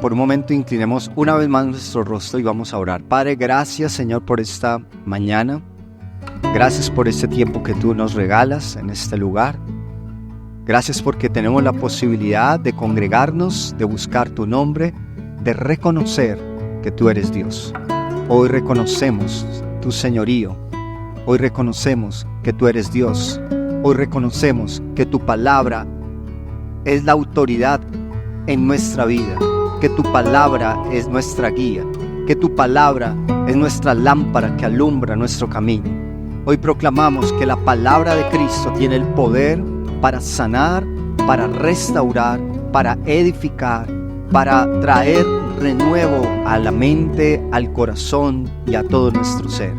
por un momento inclinemos una vez más nuestro rostro y vamos a orar. Padre, gracias, Señor, por esta mañana. Gracias por este tiempo que tú nos regalas en este lugar. Gracias porque tenemos la posibilidad de congregarnos, de buscar tu nombre, de reconocer que tú eres Dios. Hoy reconocemos tu señorío. Hoy reconocemos que tú eres Dios. Hoy reconocemos que tu palabra es la autoridad en nuestra vida, que tu palabra es nuestra guía, que tu palabra es nuestra lámpara que alumbra nuestro camino. Hoy proclamamos que la palabra de Cristo tiene el poder para sanar, para restaurar, para edificar, para traer renuevo a la mente, al corazón y a todo nuestro ser.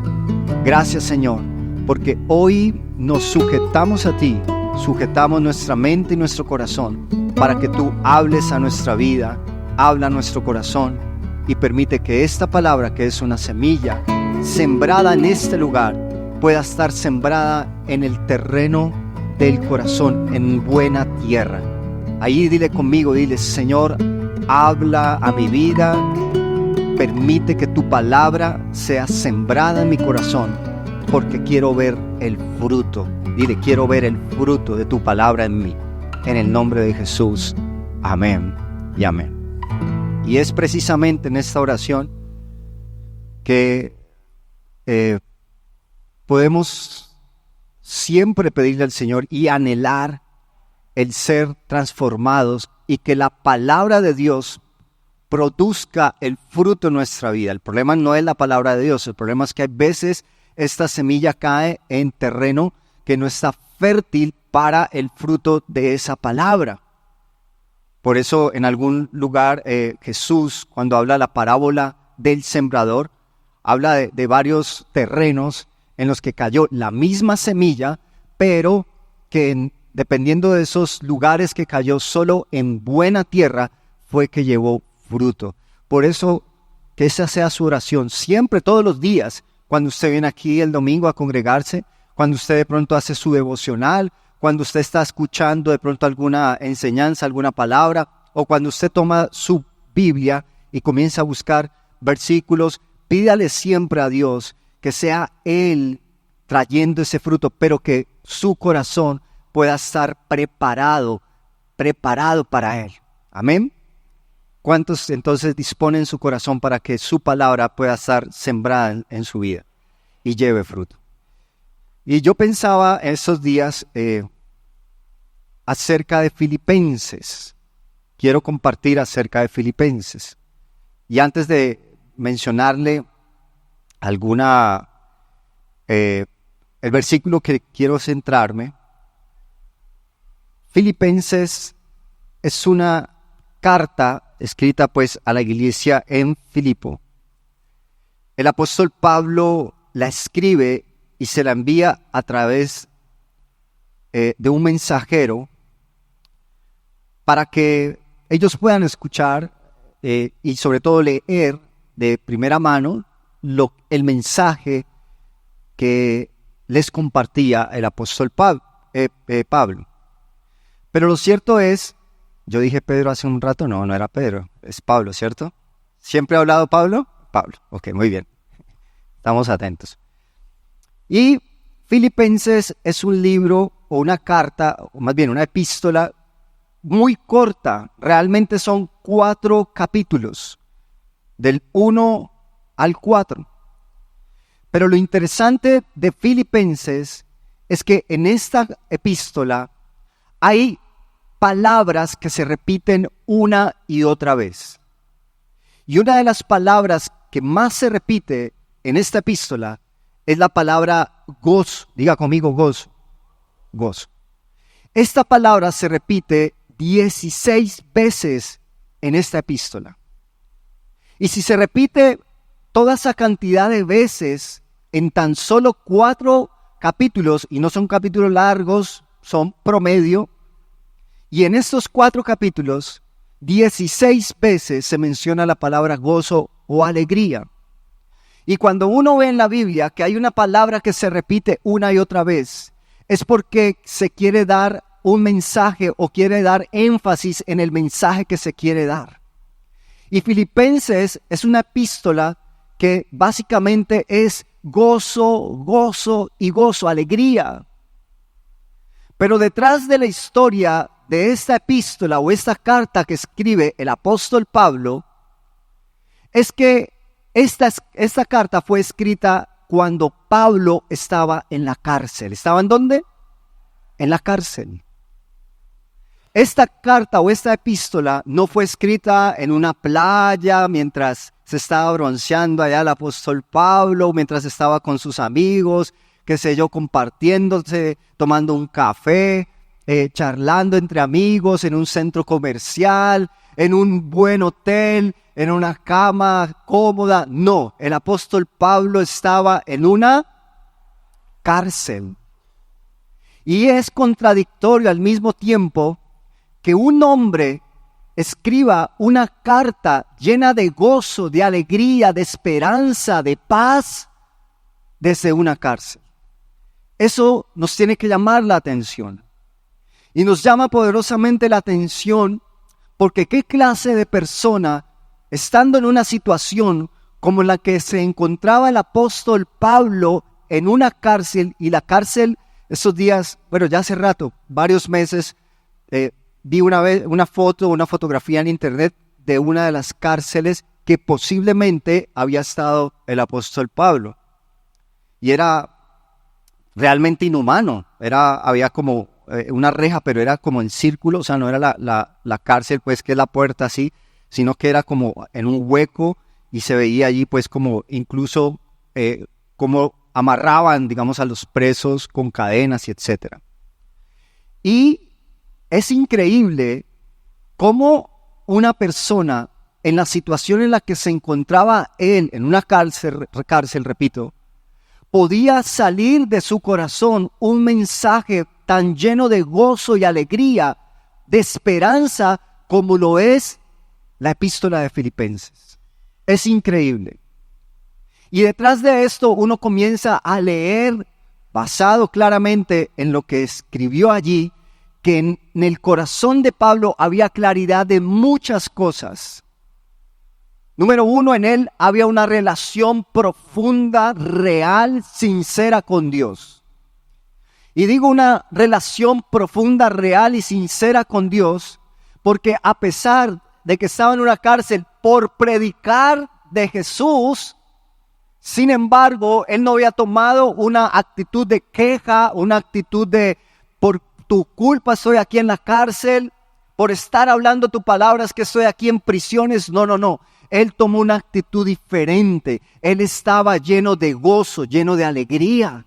Gracias, Señor, porque hoy nos sujetamos a ti, sujetamos nuestra mente y nuestro corazón para que tú hables a nuestra vida, habla a nuestro corazón y permite que esta palabra, que es una semilla sembrada en este lugar, pueda estar sembrada en el terreno del corazón, en buena tierra. Ahí dile conmigo, dile: Señor, habla a mi vida, permite que tu palabra sea sembrada en mi corazón, porque quiero ver el fruto. Dile: quiero ver el fruto de tu palabra en mí. En el nombre de Jesús. Amén y amén. Y es precisamente en esta oración que podemos siempre pedirle al Señor y anhelar el ser transformados y que la palabra de Dios produzca el fruto en nuestra vida. El problema no es la palabra de Dios, el problema es que a veces esta semilla cae en terreno que no está fértil para el fruto de esa palabra. Por eso en algún lugar Jesús, cuando habla la parábola del sembrador, habla de varios terrenos en los que cayó la misma semilla, pero que dependiendo de esos lugares que cayó solo en buena tierra, fue que llevó fruto. Por eso que esa sea su oración siempre, todos los días, cuando usted viene aquí el domingo a congregarse, cuando usted de pronto hace su devocional, cuando usted está escuchando de pronto alguna enseñanza, alguna palabra, o cuando usted toma su Biblia y comienza a buscar versículos, pídale siempre a Dios que sea Él trayendo ese fruto, pero que su corazón pueda estar preparado para Él. Amén. ¿Cuántos entonces disponen su corazón para que su palabra pueda estar sembrada en su vida y lleve fruto? Y yo pensaba esos días acerca de Filipenses. Quiero compartir acerca de Filipenses. Y antes de mencionarle el versículo que quiero centrarme, Filipenses es una carta escrita pues a la iglesia en Filipo. El apóstol Pablo la escribe y se la envía a través de un mensajero para que ellos puedan escuchar y sobre todo leer de primera mano el mensaje que les compartía el apóstol Pablo. Pero lo cierto es, yo dije Pedro hace un rato, no era Pedro, es Pablo, ¿cierto? ¿Siempre ha hablado Pablo? Pablo, ok, muy bien, estamos atentos. Y Filipenses es un libro o una carta, o más bien una epístola muy corta. Realmente son 4 capítulos, del 1 al 4. Pero lo interesante de Filipenses es que en esta epístola hay palabras que se repiten una y otra vez. Y una de las palabras que más se repite en esta epístola es la palabra gozo. Diga conmigo gozo. Gozo. Esta palabra se repite 16 veces en esta epístola. Y si se repite toda esa cantidad de veces en tan solo 4 capítulos, y no son capítulos largos, son promedio, y en estos 4 capítulos, 16 veces se menciona la palabra gozo o alegría. Y cuando uno ve en la Biblia que hay una palabra que se repite una y otra vez, es porque se quiere dar un mensaje o quiere dar énfasis en el mensaje que se quiere dar. Y Filipenses es una epístola que básicamente es gozo, gozo y gozo, alegría. Pero detrás de la historia de esta epístola o esta carta que escribe el apóstol Pablo, es que esta carta fue escrita cuando Pablo estaba en la cárcel. ¿Estaba en dónde? En la cárcel. Esta carta o esta epístola no fue escrita en una playa mientras se estaba bronceando allá el apóstol Pablo, mientras estaba con sus amigos, qué sé yo, compartiéndose, tomando un café, charlando entre amigos en un centro comercial, en un buen hotel, en una cama cómoda. No, el apóstol Pablo estaba en una cárcel. Y es contradictorio al mismo tiempo que un hombre escriba una carta llena de gozo, de alegría, de esperanza, de paz desde una cárcel. Eso nos tiene que llamar la atención. Y nos llama poderosamente la atención porque qué clase de persona, estando en una situación como la que se encontraba el apóstol Pablo en una cárcel, y la cárcel, esos días, bueno, ya hace rato, varios meses, vi una fotografía en internet de una de las cárceles que posiblemente había estado el apóstol Pablo. Y era realmente inhumano. Había como una reja, pero era como en círculo, o sea, no era la cárcel, pues, que es la puerta así, sino que era como en un hueco y se veía allí, pues, como incluso como amarraban, digamos, a los presos con cadenas y etcétera. Y es increíble cómo una persona en la situación en la que se encontraba él, en una cárcel, repito, podía salir de su corazón un mensaje tan lleno de gozo y alegría, de esperanza, como lo es la epístola de Filipenses. Es increíble. Y detrás de esto uno comienza a leer, basado claramente en lo que escribió allí, que en el corazón de Pablo había claridad de muchas cosas. Número uno, en él había una relación profunda, real, sincera con Dios. Y digo una relación profunda, real y sincera con Dios, porque a pesar de que estaba en una cárcel por predicar de Jesús, sin embargo, él no había tomado una actitud de queja, una actitud de por tu culpa estoy aquí en la cárcel, por estar hablando tu palabra es que estoy aquí en prisiones. No. Él tomó una actitud diferente. Él estaba lleno de gozo, lleno de alegría.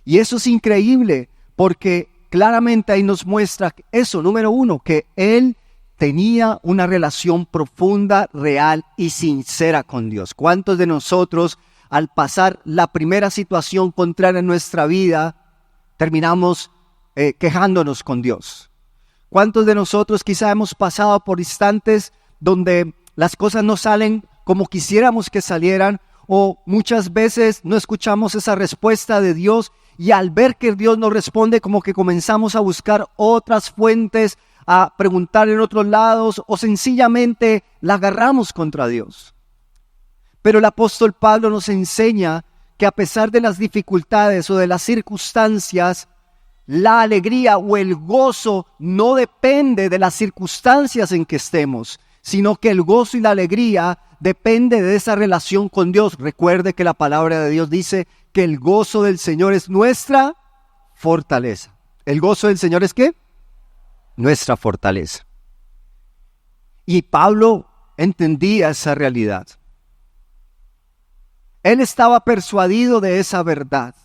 Y eso es increíble porque claramente ahí nos muestra eso, número uno, que él tenía una relación profunda, real y sincera con Dios. ¿Cuántos de nosotros al pasar la primera situación contraria en nuestra vida terminamos quejándonos con Dios? ¿Cuántos de nosotros quizá hemos pasado por instantes donde las cosas no salen como quisiéramos que salieran, o muchas veces no escuchamos esa respuesta de Dios, y al ver que Dios no responde, como que comenzamos a buscar otras fuentes, a preguntar en otros lados, o sencillamente la agarramos contra Dios? Pero el apóstol Pablo nos enseña que a pesar de las dificultades o de las circunstancias, la alegría o el gozo no depende de las circunstancias en que estemos, sino que el gozo y la alegría depende de esa relación con Dios. Recuerde que la palabra de Dios dice que el gozo del Señor es nuestra fortaleza. ¿El gozo del Señor es qué? Nuestra fortaleza. Y Pablo entendía esa realidad. Él estaba persuadido de esa verdad,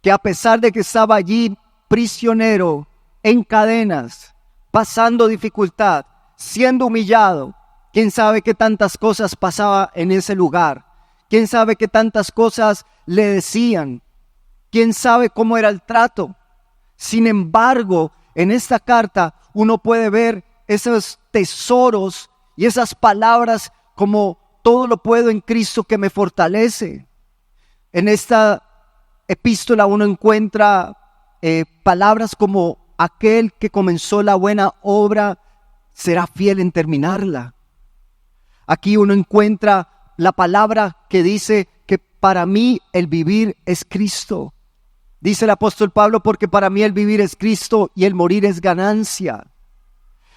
que a pesar de que estaba allí prisionero, en cadenas, pasando dificultad, siendo humillado, quién sabe qué tantas cosas pasaba en ese lugar, quién sabe qué tantas cosas le decían, quién sabe cómo era el trato. Sin embargo, en esta carta uno puede ver esos tesoros y esas palabras como todo lo puedo en Cristo que me fortalece. En esta epístola uno encuentra palabras como aquel que comenzó la buena obra será fiel en terminarla. Aquí uno encuentra la palabra que dice que para mí el vivir es Cristo. Dice el apóstol Pablo, porque para mí el vivir es Cristo y el morir es ganancia.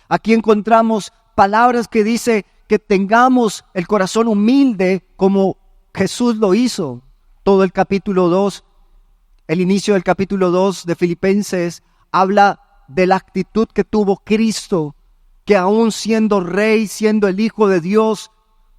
Aquí encontramos palabras que dice que tengamos el corazón humilde como Jesús lo hizo. Todo el capítulo 2, el inicio del capítulo 2 de Filipenses habla de la actitud que tuvo Cristo, que aún siendo rey, siendo el Hijo de Dios,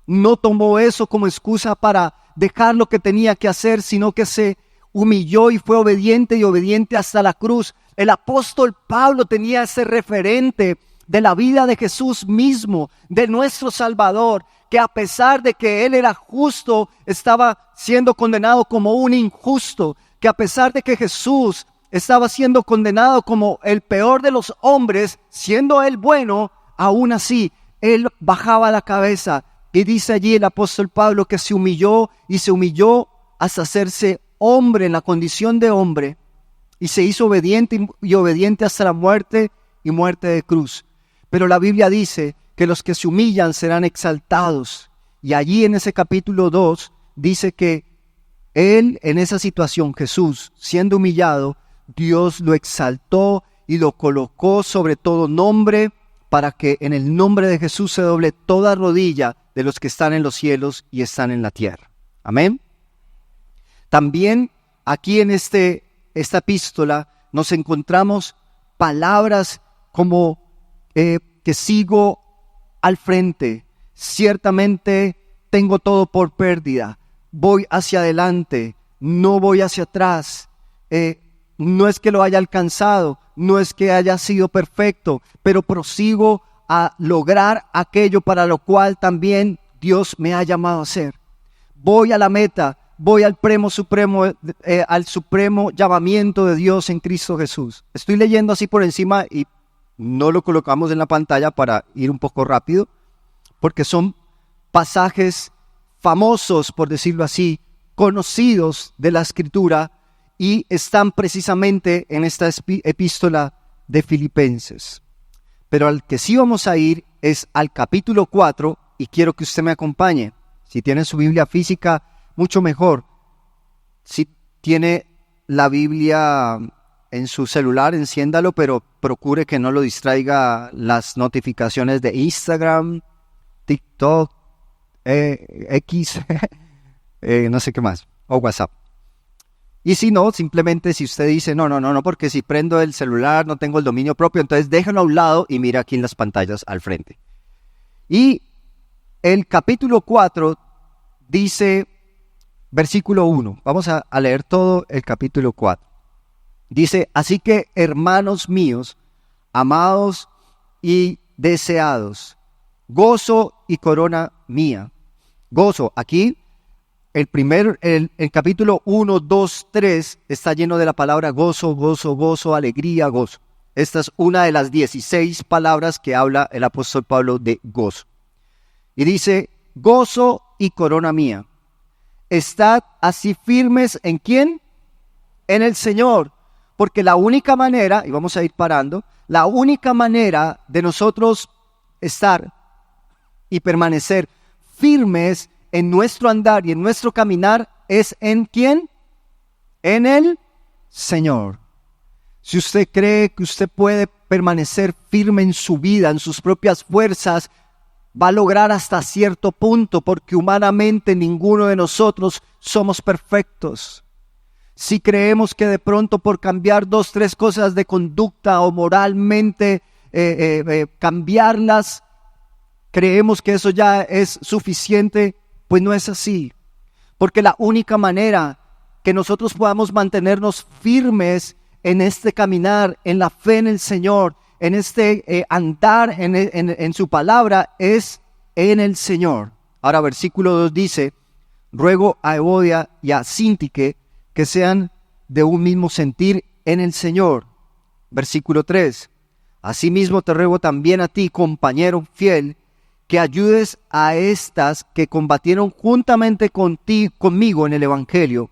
no tomó eso como excusa para dejar lo que tenía que hacer, sino que se humilló y fue obediente y obediente hasta la cruz. El apóstol Pablo tenía ese referente de la vida de Jesús mismo, de nuestro Salvador, que a pesar de que Él era justo, estaba siendo condenado como un injusto, que a pesar de que Jesús estaba siendo condenado como el peor de los hombres, siendo Él bueno, aún así, Él bajaba la cabeza. Y dice allí el apóstol Pablo que se humilló y se humilló hasta hacerse hombre en la condición de hombre, y se hizo obediente y obediente hasta la muerte y muerte de cruz. Pero la Biblia dice que los que se humillan serán exaltados. Y allí en ese capítulo 2 dice que Él, en esa situación, Jesús, siendo humillado, Dios lo exaltó y lo colocó sobre todo nombre, para que en el nombre de Jesús se doble toda rodilla de los que están en los cielos y están en la tierra. Amén. También aquí en esta epístola nos encontramos palabras como que sigo al frente, ciertamente tengo todo por pérdida, voy hacia adelante, no voy hacia atrás, no es que lo haya alcanzado, no es que haya sido perfecto, pero prosigo a lograr aquello para lo cual también Dios me ha llamado a hacer. Voy a la meta, voy al al supremo llamamiento de Dios en Cristo Jesús. Estoy leyendo así por encima y no lo colocamos en la pantalla para ir un poco rápido, porque son pasajes famosos, por decirlo así, conocidos de la Escritura, y están precisamente en esta epístola de Filipenses. Pero al que sí vamos a ir es al capítulo 4, y quiero que usted me acompañe. Si tiene su Biblia física, mucho mejor. Si tiene la Biblia en su celular, enciéndalo, pero procure que no lo distraiga las notificaciones de Instagram, TikTok, X, no sé qué más, o WhatsApp. Y si no, simplemente si usted dice, no, porque si prendo el celular no tengo el dominio propio, entonces déjalo a un lado y mira aquí en las pantallas al frente. Y el capítulo 4 dice, versículo 1, vamos a leer todo el capítulo 4. Dice, así que hermanos míos, amados y deseados, gozo y corona mía. Gozo, aquí el capítulo 1, 2, 3 está lleno de la palabra gozo, gozo, gozo, alegría, gozo. Esta es una de las 16 palabras que habla el apóstol Pablo de gozo. Y dice, gozo y corona mía, estad así firmes ¿en quién? En el Señor. Porque la única manera, y vamos a ir parando, la única manera de nosotros estar y permanecer firmes en nuestro andar y en nuestro caminar es ¿en quién? En el Señor. Si usted cree que usted puede permanecer firme en su vida, en sus propias fuerzas, va a lograr hasta cierto punto, porque humanamente ninguno de nosotros somos perfectos. Si creemos que de pronto por cambiar 2, 3 cosas de conducta o moralmente cambiarlas, creemos que eso ya es suficiente, pues no es así. Porque la única manera que nosotros podamos mantenernos firmes en este caminar, en la fe en el Señor, en este andar en su palabra, es en el Señor. Ahora versículo 2 dice, ruego a Evodia y a Síntique que sean de un mismo sentir en el Señor. Versículo 3, asimismo te ruego también a ti, compañero fiel, que ayudes a estas que combatieron juntamente conmigo en el Evangelio,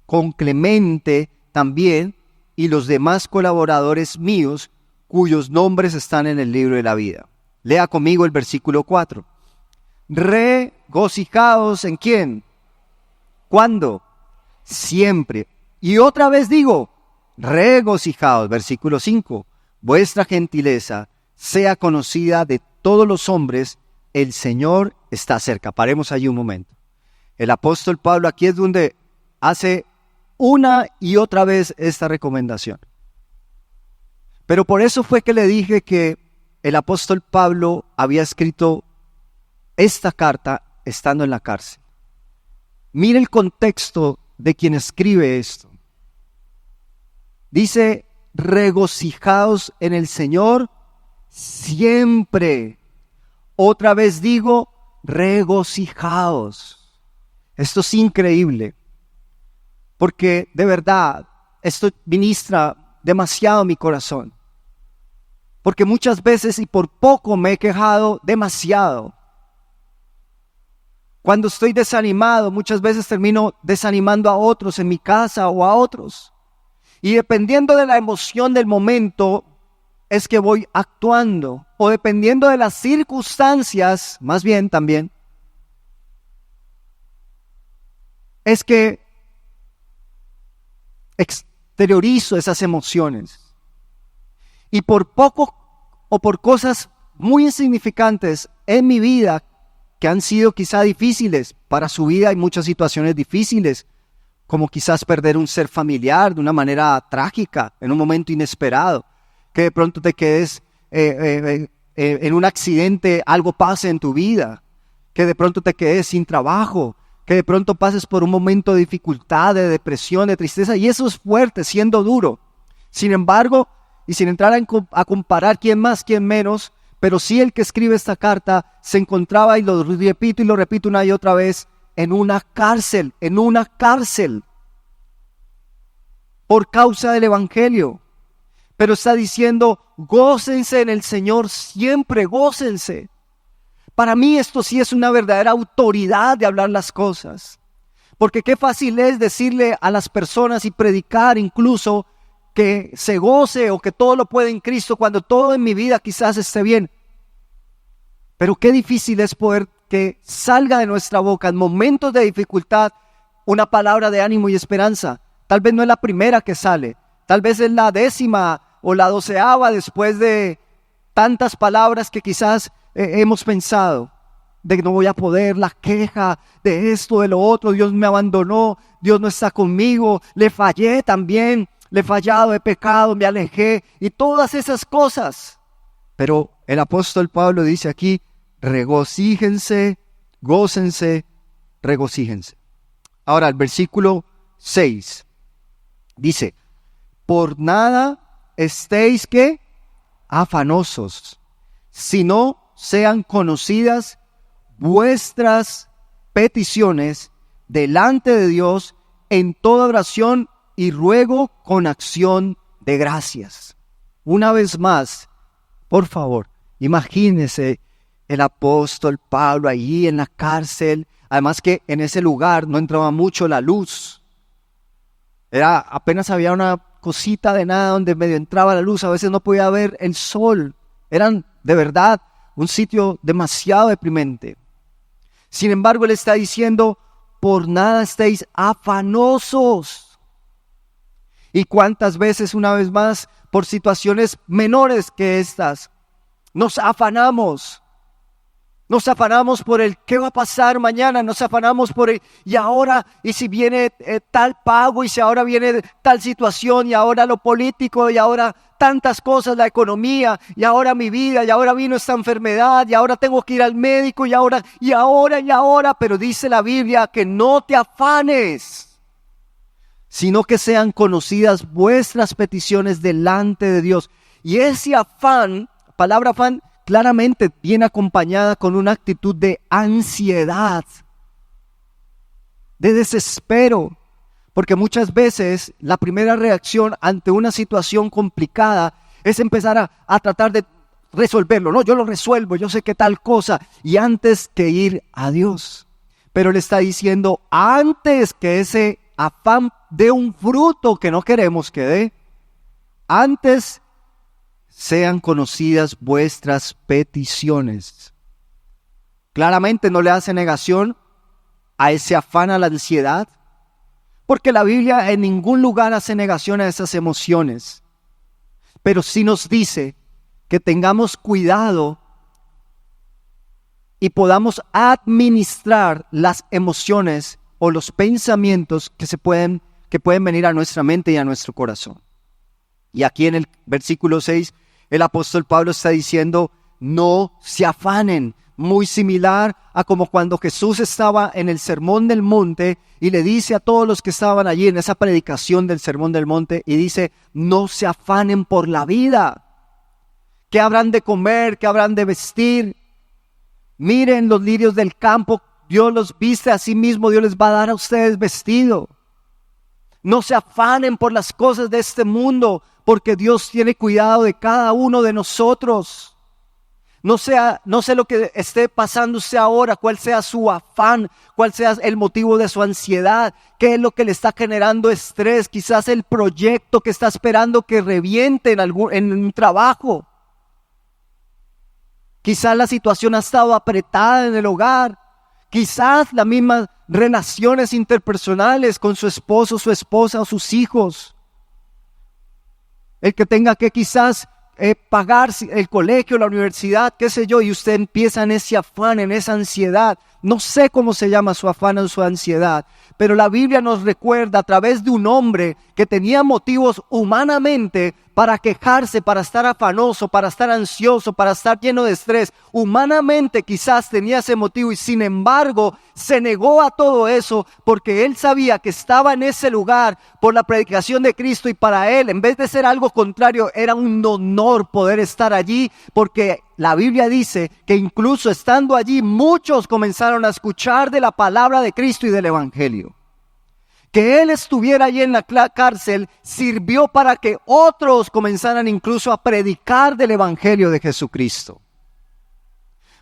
con Clemente también y los demás colaboradores míos, cuyos nombres están en el libro de la vida. Lea conmigo el versículo 4. regocijaos ¿en quién? ¿Cuándo? Siempre. Y otra vez digo, regocijaos, versículo 5. Vuestra gentileza sea conocida de todos los hombres, el Señor está cerca. Paremos allí un momento. El apóstol Pablo aquí es donde hace una y otra vez esta recomendación. Pero por eso fue que le dije que el apóstol Pablo había escrito esta carta estando en la cárcel. Mire el contexto de quien escribe esto. Dice, regocijaos en el Señor siempre. Otra vez digo, regocijaos. Esto es increíble, porque de verdad esto ministra demasiado mi corazón. Porque muchas veces y por poco me he quejado demasiado. Cuando estoy desanimado, muchas veces termino desanimando a otros en mi casa o a otros. Y dependiendo de la emoción del momento, es que voy actuando. O dependiendo de las circunstancias, más bien también, es que exteriorizo esas emociones. Y por poco o por cosas muy insignificantes en mi vida, que han sido quizá difíciles, para su vida hay muchas situaciones difíciles, como quizás perder un ser familiar de una manera trágica, en un momento inesperado, que de pronto te quedes en un accidente, algo pase en tu vida, que de pronto te quedes sin trabajo, que de pronto pases por un momento de dificultad, de depresión, de tristeza, y eso es fuerte, siendo duro. Sin embargo, y sin entrar a comparar quién más, quién menos, pero sí el que escribe esta carta se encontraba, y lo repito una y otra vez, en una cárcel, por causa del Evangelio. Pero está diciendo, gócense en el Señor siempre, gócense. Para mí esto sí es una verdadera autoridad de hablar las cosas. Porque qué fácil es decirle a las personas y predicar incluso que se goce o que todo lo puede en Cristo cuando todo en mi vida quizás esté bien. Pero qué difícil es poder que salga de nuestra boca en momentos de dificultad una palabra de ánimo y esperanza. Tal vez no es la primera que sale, tal vez es la 10ª o la 12ª después de tantas palabras que quizás hemos pensado, de que no voy a poder, la queja de esto, de lo otro, Dios me abandonó, Dios no está conmigo, le fallé también, le he fallado, he pecado, me alejé y todas esas cosas. Pero el apóstol Pablo dice aquí, regocíjense, gócense, regocíjense. Ahora el versículo 6 dice, por nada estéis ¿qué? Afanosos, sino sean conocidas vuestras peticiones delante de Dios en toda oración y ruego con acción de gracias. Una vez más, por favor, imagínese el apóstol Pablo allí en la cárcel. Además que en ese lugar no entraba mucho la luz. Apenas había una cosita de nada donde medio entraba la luz. A veces no podía ver el sol. Eran de verdad un sitio demasiado deprimente. Sin embargo, él está diciendo, por nada estéis afanosos. Y cuántas veces, una vez más, por situaciones menores que estas, nos afanamos. Nos afanamos por el qué va a pasar mañana, nos afanamos por el y ahora, y si viene tal pago, y si ahora viene tal situación, y ahora lo político, y ahora tantas cosas, la economía, y ahora mi vida, y ahora vino esta enfermedad, y ahora tengo que ir al médico, y ahora, pero dice la Biblia que no te afanes, sino que sean conocidas vuestras peticiones delante de Dios. Y ese afán, palabra afán, claramente viene acompañada con una actitud de ansiedad, de desespero, porque muchas veces la primera reacción ante una situación complicada es empezar a tratar de resolverlo. No, yo lo resuelvo, yo sé qué tal cosa, y antes que ir a Dios. Pero le está diciendo, antes que ese afán dé un fruto que no queremos que dé, antes sean conocidas vuestras peticiones. Claramente no le hace negación a ese afán, a la ansiedad, porque la Biblia en ningún lugar hace negación a esas emociones, pero sí nos dice que tengamos cuidado y podamos administrar las emociones o los pensamientos que pueden venir a nuestra mente y a nuestro corazón. Y aquí en el versículo 6, el apóstol Pablo está diciendo, no se afanen, muy similar a como cuando Jesús estaba en el Sermón del Monte y le dice a todos los que estaban allí en esa predicación del Sermón del Monte y dice, no se afanen por la vida. ¿Qué habrán de comer? ¿Qué habrán de vestir? Miren los lirios del campo, Dios los viste a sí mismo, Dios les va a dar a ustedes vestido. No se afanen por las cosas de este mundo, porque Dios tiene cuidado de cada uno de nosotros. No sé lo que esté pasando usted ahora, cuál sea su afán, cuál sea el motivo de su ansiedad, qué es lo que le está generando estrés, quizás el proyecto que está esperando que reviente en un trabajo. Quizás la situación ha estado apretada en el hogar, quizás las mismas relaciones interpersonales con su esposo, su esposa o sus hijos. El que tenga que quizás pagar el colegio, la universidad, qué sé yo, y usted empieza en ese afán, en esa ansiedad. No sé cómo se llama su afán o su ansiedad, pero la Biblia nos recuerda a través de un hombre que tenía motivos humanamente para quejarse, para estar afanoso, para estar ansioso, para estar lleno de estrés. Humanamente quizás tenía ese motivo y sin embargo se negó a todo eso porque él sabía que estaba en ese lugar por la predicación de Cristo y para él, en vez de ser algo contrario, era un honor poder estar allí porque la Biblia dice que incluso estando allí muchos comenzaron a escuchar de la palabra de Cristo y del Evangelio. Que él estuviera allí en la cárcel sirvió para que otros comenzaran incluso a predicar del Evangelio de Jesucristo.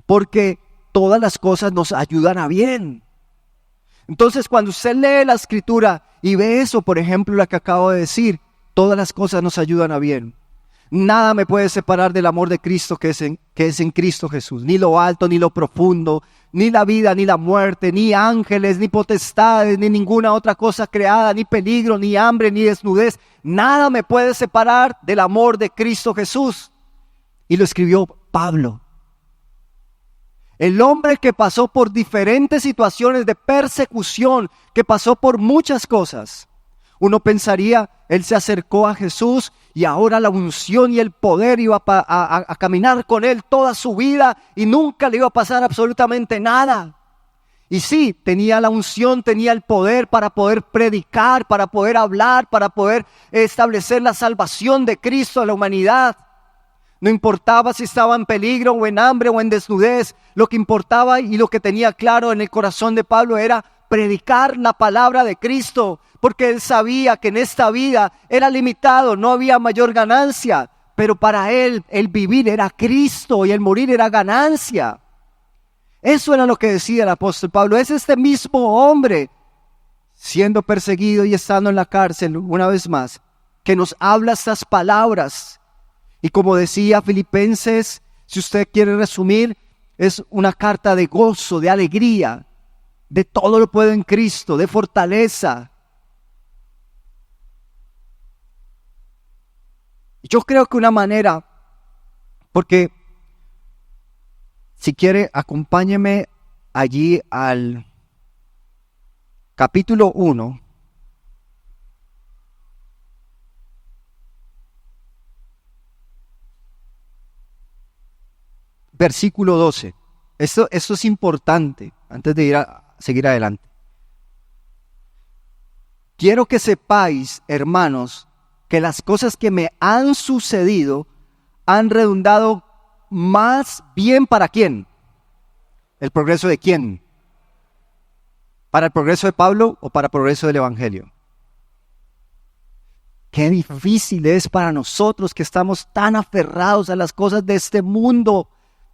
Porque todas las cosas nos ayudan a bien. Entonces cuando usted lee la Escritura y ve eso, por ejemplo, lo que acabo de decir, todas las cosas nos ayudan a bien. Nada me puede separar del amor de Cristo que es en Cristo Jesús. Ni lo alto, ni lo profundo, ni la vida, ni la muerte, ni ángeles, ni potestades, ni ninguna otra cosa creada, ni peligro, ni hambre, ni desnudez. Nada me puede separar del amor de Cristo Jesús. Y lo escribió Pablo. El hombre que pasó por diferentes situaciones de persecución, que pasó por muchas cosas. Uno pensaría, él se acercó a Jesús y ahora la unción y el poder iba a caminar con él toda su vida y nunca le iba a pasar absolutamente nada. Y sí, tenía la unción, tenía el poder para poder predicar, para poder hablar, para poder establecer la salvación de Cristo a la humanidad. No importaba si estaba en peligro o en hambre o en desnudez, lo que importaba y lo que tenía claro en el corazón de Pablo era predicar la palabra de Cristo, porque él sabía que en esta vida era limitado, no había mayor ganancia, pero para él el vivir era Cristo y el morir era ganancia. Eso era lo que decía el apóstol Pablo. Es este mismo hombre, siendo perseguido y estando en la cárcel una vez más, que nos habla estas palabras. Y como decía Filipenses, si usted quiere resumir, es una carta de gozo, de alegría, de todo lo puedo en Cristo, de fortaleza. Yo creo que una manera, porque si quiere acompáñeme allí al capítulo 1. Versículo 12. Esto es importante antes de seguir adelante. Quiero que sepáis, hermanos, que las cosas que me han sucedido han redundado más bien ¿para quién? ¿El progreso de quién? ¿Para el progreso de Pablo o para el progreso del Evangelio? Qué difícil es para nosotros que estamos tan aferrados a las cosas de este mundo,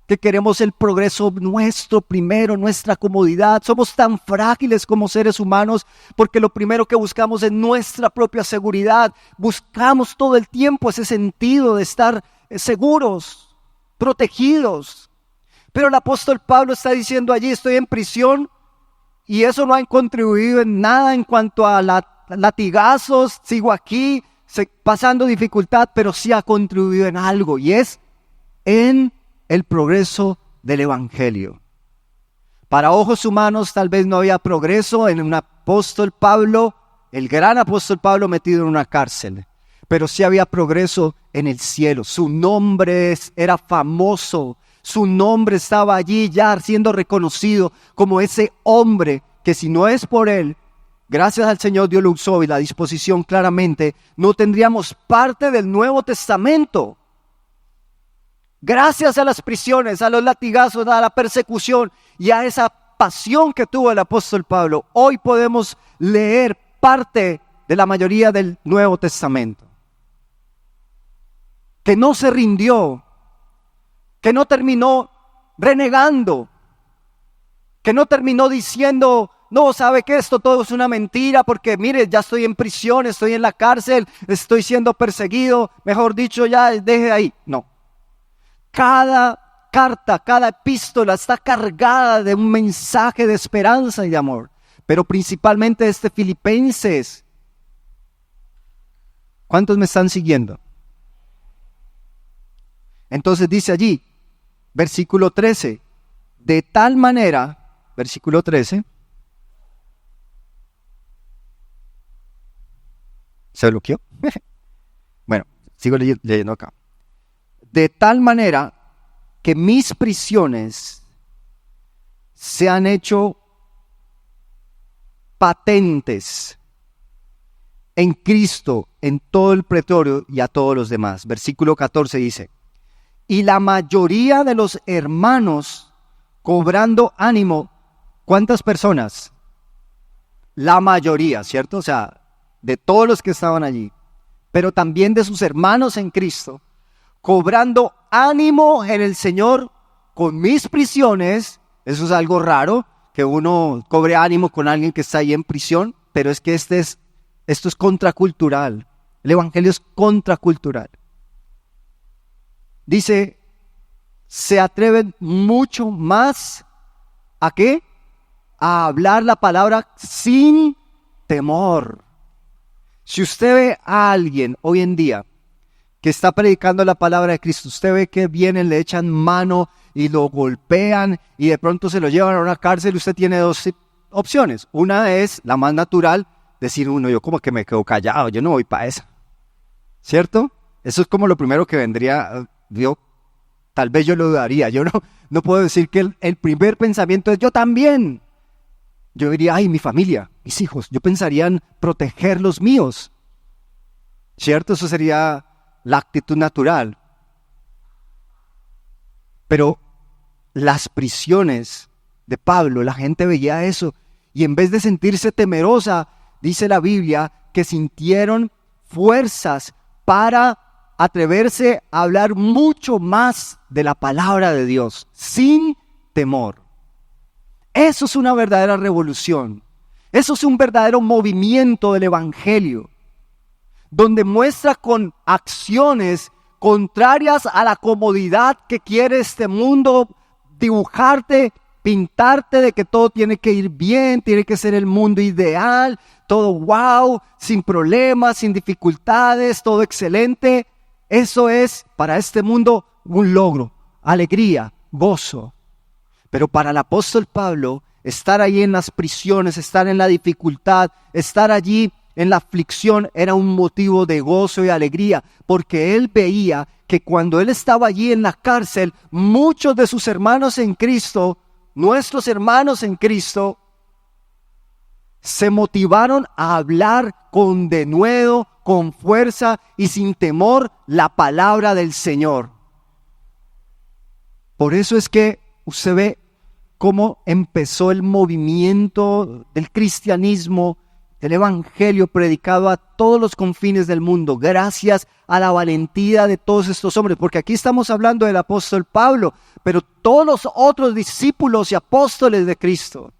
que queremos el progreso nuestro primero, nuestra comodidad. Somos tan frágiles como seres humanos porque lo primero que buscamos es nuestra propia seguridad. Buscamos todo el tiempo ese sentido de estar seguros, protegidos. Pero el apóstol Pablo está diciendo allí, estoy en prisión y eso no ha contribuido en nada en cuanto a latigazos, sigo aquí pasando dificultad, pero sí ha contribuido en algo y es en el progreso del evangelio. Para ojos humanos tal vez no había progreso en un apóstol Pablo, el gran apóstol Pablo metido en una cárcel, pero sí había progreso en el cielo. Su nombre era famoso, su nombre estaba allí ya siendo reconocido como ese hombre que si no es por él, gracias al Señor Dios lo usó y la disposición claramente, no tendríamos parte del Nuevo Testamento. Gracias a las prisiones, a los latigazos, a la persecución y a esa pasión que tuvo el apóstol Pablo, hoy podemos leer parte de la mayoría del Nuevo Testamento. Que no se rindió, que no terminó renegando, que no terminó diciendo, no, sabe que esto todo es una mentira porque mire, ya estoy en prisión, estoy en la cárcel, estoy siendo perseguido, mejor dicho, ya deje ahí. No. Cada carta, cada epístola está cargada de un mensaje de esperanza y de amor, pero principalmente Filipenses. ¿Cuántos me están siguiendo? Entonces dice allí, versículo 13, de tal manera, versículo 13, ¿se bloqueó? Bueno, sigo leyendo acá. De tal manera que mis prisiones se han hecho patentes en Cristo, en todo el pretorio y a todos los demás. Versículo 14 dice, y la mayoría de los hermanos cobrando ánimo, ¿cuántas personas? La mayoría, ¿cierto? O sea, de todos los que estaban allí, pero también de sus hermanos en Cristo, cobrando ánimo en el Señor con mis prisiones. Eso es algo raro, que uno cobre ánimo con alguien que está ahí en prisión, pero es que esto es contracultural. El evangelio es contracultural. Dice, se atreven mucho más ¿a qué? A hablar la palabra sin temor. Si usted ve a alguien hoy en día que está predicando la palabra de Cristo, usted ve que vienen, le echan mano y lo golpean y de pronto se lo llevan a una cárcel, usted tiene dos opciones. Una es la más natural, decir uno, yo como que me quedo callado, yo no voy para esa, ¿cierto? Eso es como lo primero que vendría, tal vez yo lo dudaría, yo no puedo decir que el primer pensamiento es yo también. Yo diría, ay, mi familia, mis hijos, yo pensaría en proteger los míos, ¿cierto? Eso sería la actitud natural. Pero las prisiones de Pablo, la gente veía eso y en vez de sentirse temerosa, dice la Biblia, que sintieron fuerzas para atreverse a hablar mucho más de la palabra de Dios, sin temor. Eso es una verdadera revolución. Eso es un verdadero movimiento del evangelio, donde muestra con acciones contrarias a la comodidad que quiere este mundo dibujarte, pintarte de que todo tiene que ir bien, tiene que ser el mundo ideal, todo wow, sin problemas, sin dificultades, todo excelente. Eso es para este mundo un logro, alegría, gozo. Pero para el apóstol Pablo, estar ahí en las prisiones, estar en la dificultad, estar allí en la aflicción era un motivo de gozo y alegría, porque él veía que cuando él estaba allí en la cárcel, muchos de sus hermanos en Cristo, nuestros hermanos en Cristo, se motivaron a hablar con denuedo, con fuerza y sin temor la palabra del Señor. Por eso es que usted ve cómo empezó el movimiento del cristianismo, del evangelio predicado a todos los confines del mundo, gracias a la valentía de todos estos hombres, porque aquí estamos hablando del apóstol Pablo, pero todos los otros discípulos y apóstoles de Cristo,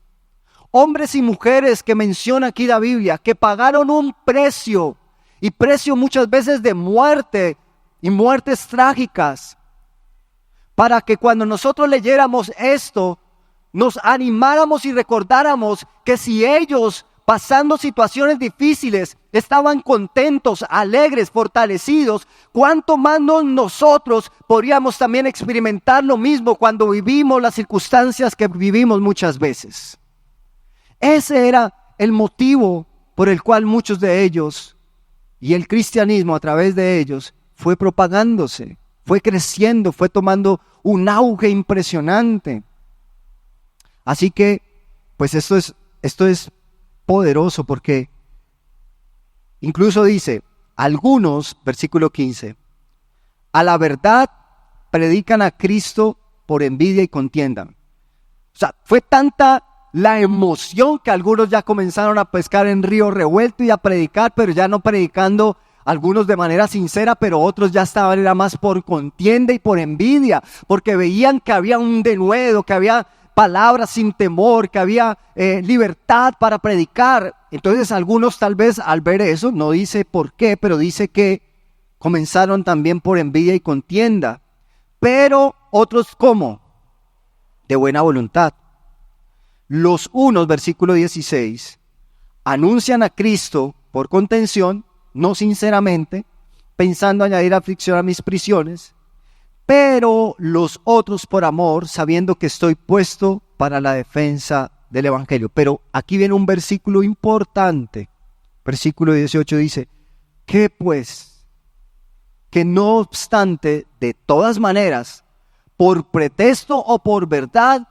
hombres y mujeres que menciona aquí la Biblia, que pagaron un precio, y precio muchas veces de muerte, y muertes trágicas, para que cuando nosotros leyéramos esto, nos animáramos y recordáramos que si ellos, pasando situaciones difíciles, estaban contentos, alegres, fortalecidos, ¿cuánto más nosotros podríamos también experimentar lo mismo cuando vivimos las circunstancias que vivimos muchas veces? Ese era el motivo por el cual muchos de ellos, y el cristianismo a través de ellos, fue propagándose, fue creciendo, fue tomando un auge impresionante. Así que, pues esto es poderoso, porque incluso dice, algunos, versículo 15, a la verdad predican a Cristo por envidia y contienda. O sea, fue tanta la emoción que algunos ya comenzaron a pescar en río revuelto y a predicar, pero ya no predicando algunos de manera sincera, pero otros ya estaban, era más por contienda y por envidia, porque veían que había un denuedo, que había palabras sin temor, que había libertad para predicar. Entonces algunos tal vez al ver eso, no dice por qué, pero dice que comenzaron también por envidia y contienda, pero otros ¿cómo? De buena voluntad. Los unos, versículo 16, anuncian a Cristo por contención, no sinceramente, pensando añadir aflicción a mis prisiones, pero los otros por amor, sabiendo que estoy puesto para la defensa del evangelio. Pero aquí viene un versículo importante. Versículo 18 dice, ¿qué pues? Que no obstante, de todas maneras, por pretexto o por verdad,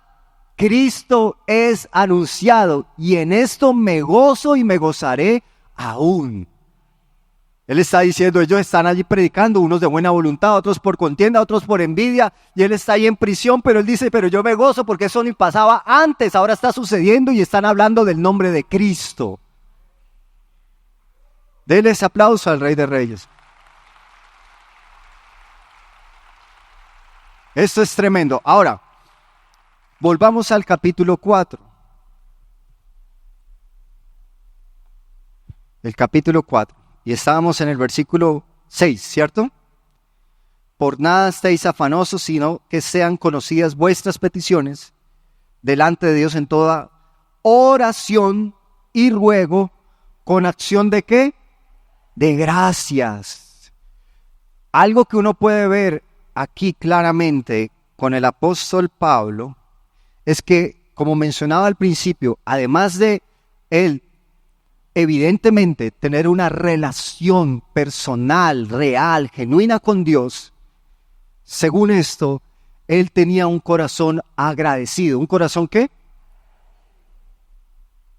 Cristo es anunciado, y en esto me gozo y me gozaré aún. Él está diciendo, ellos están allí predicando, unos de buena voluntad, otros por contienda, otros por envidia, y él está ahí en prisión, pero él dice, pero yo me gozo porque eso ni pasaba antes, ahora está sucediendo y están hablando del nombre de Cristo. Denle ese aplauso al Rey de Reyes. Esto es tremendo. Ahora, volvamos al capítulo 4. El capítulo 4. Y estábamos en el versículo 6, ¿cierto? Por nada estéis afanosos, sino que sean conocidas vuestras peticiones delante de Dios en toda oración y ruego, con acción ¿de qué? De gracias. Algo que uno puede ver aquí claramente con el apóstol Pablo es que, como mencionaba al principio, además de él evidentemente tener una relación personal, real, genuina con Dios, según esto, él tenía un corazón agradecido. ¿Un corazón qué?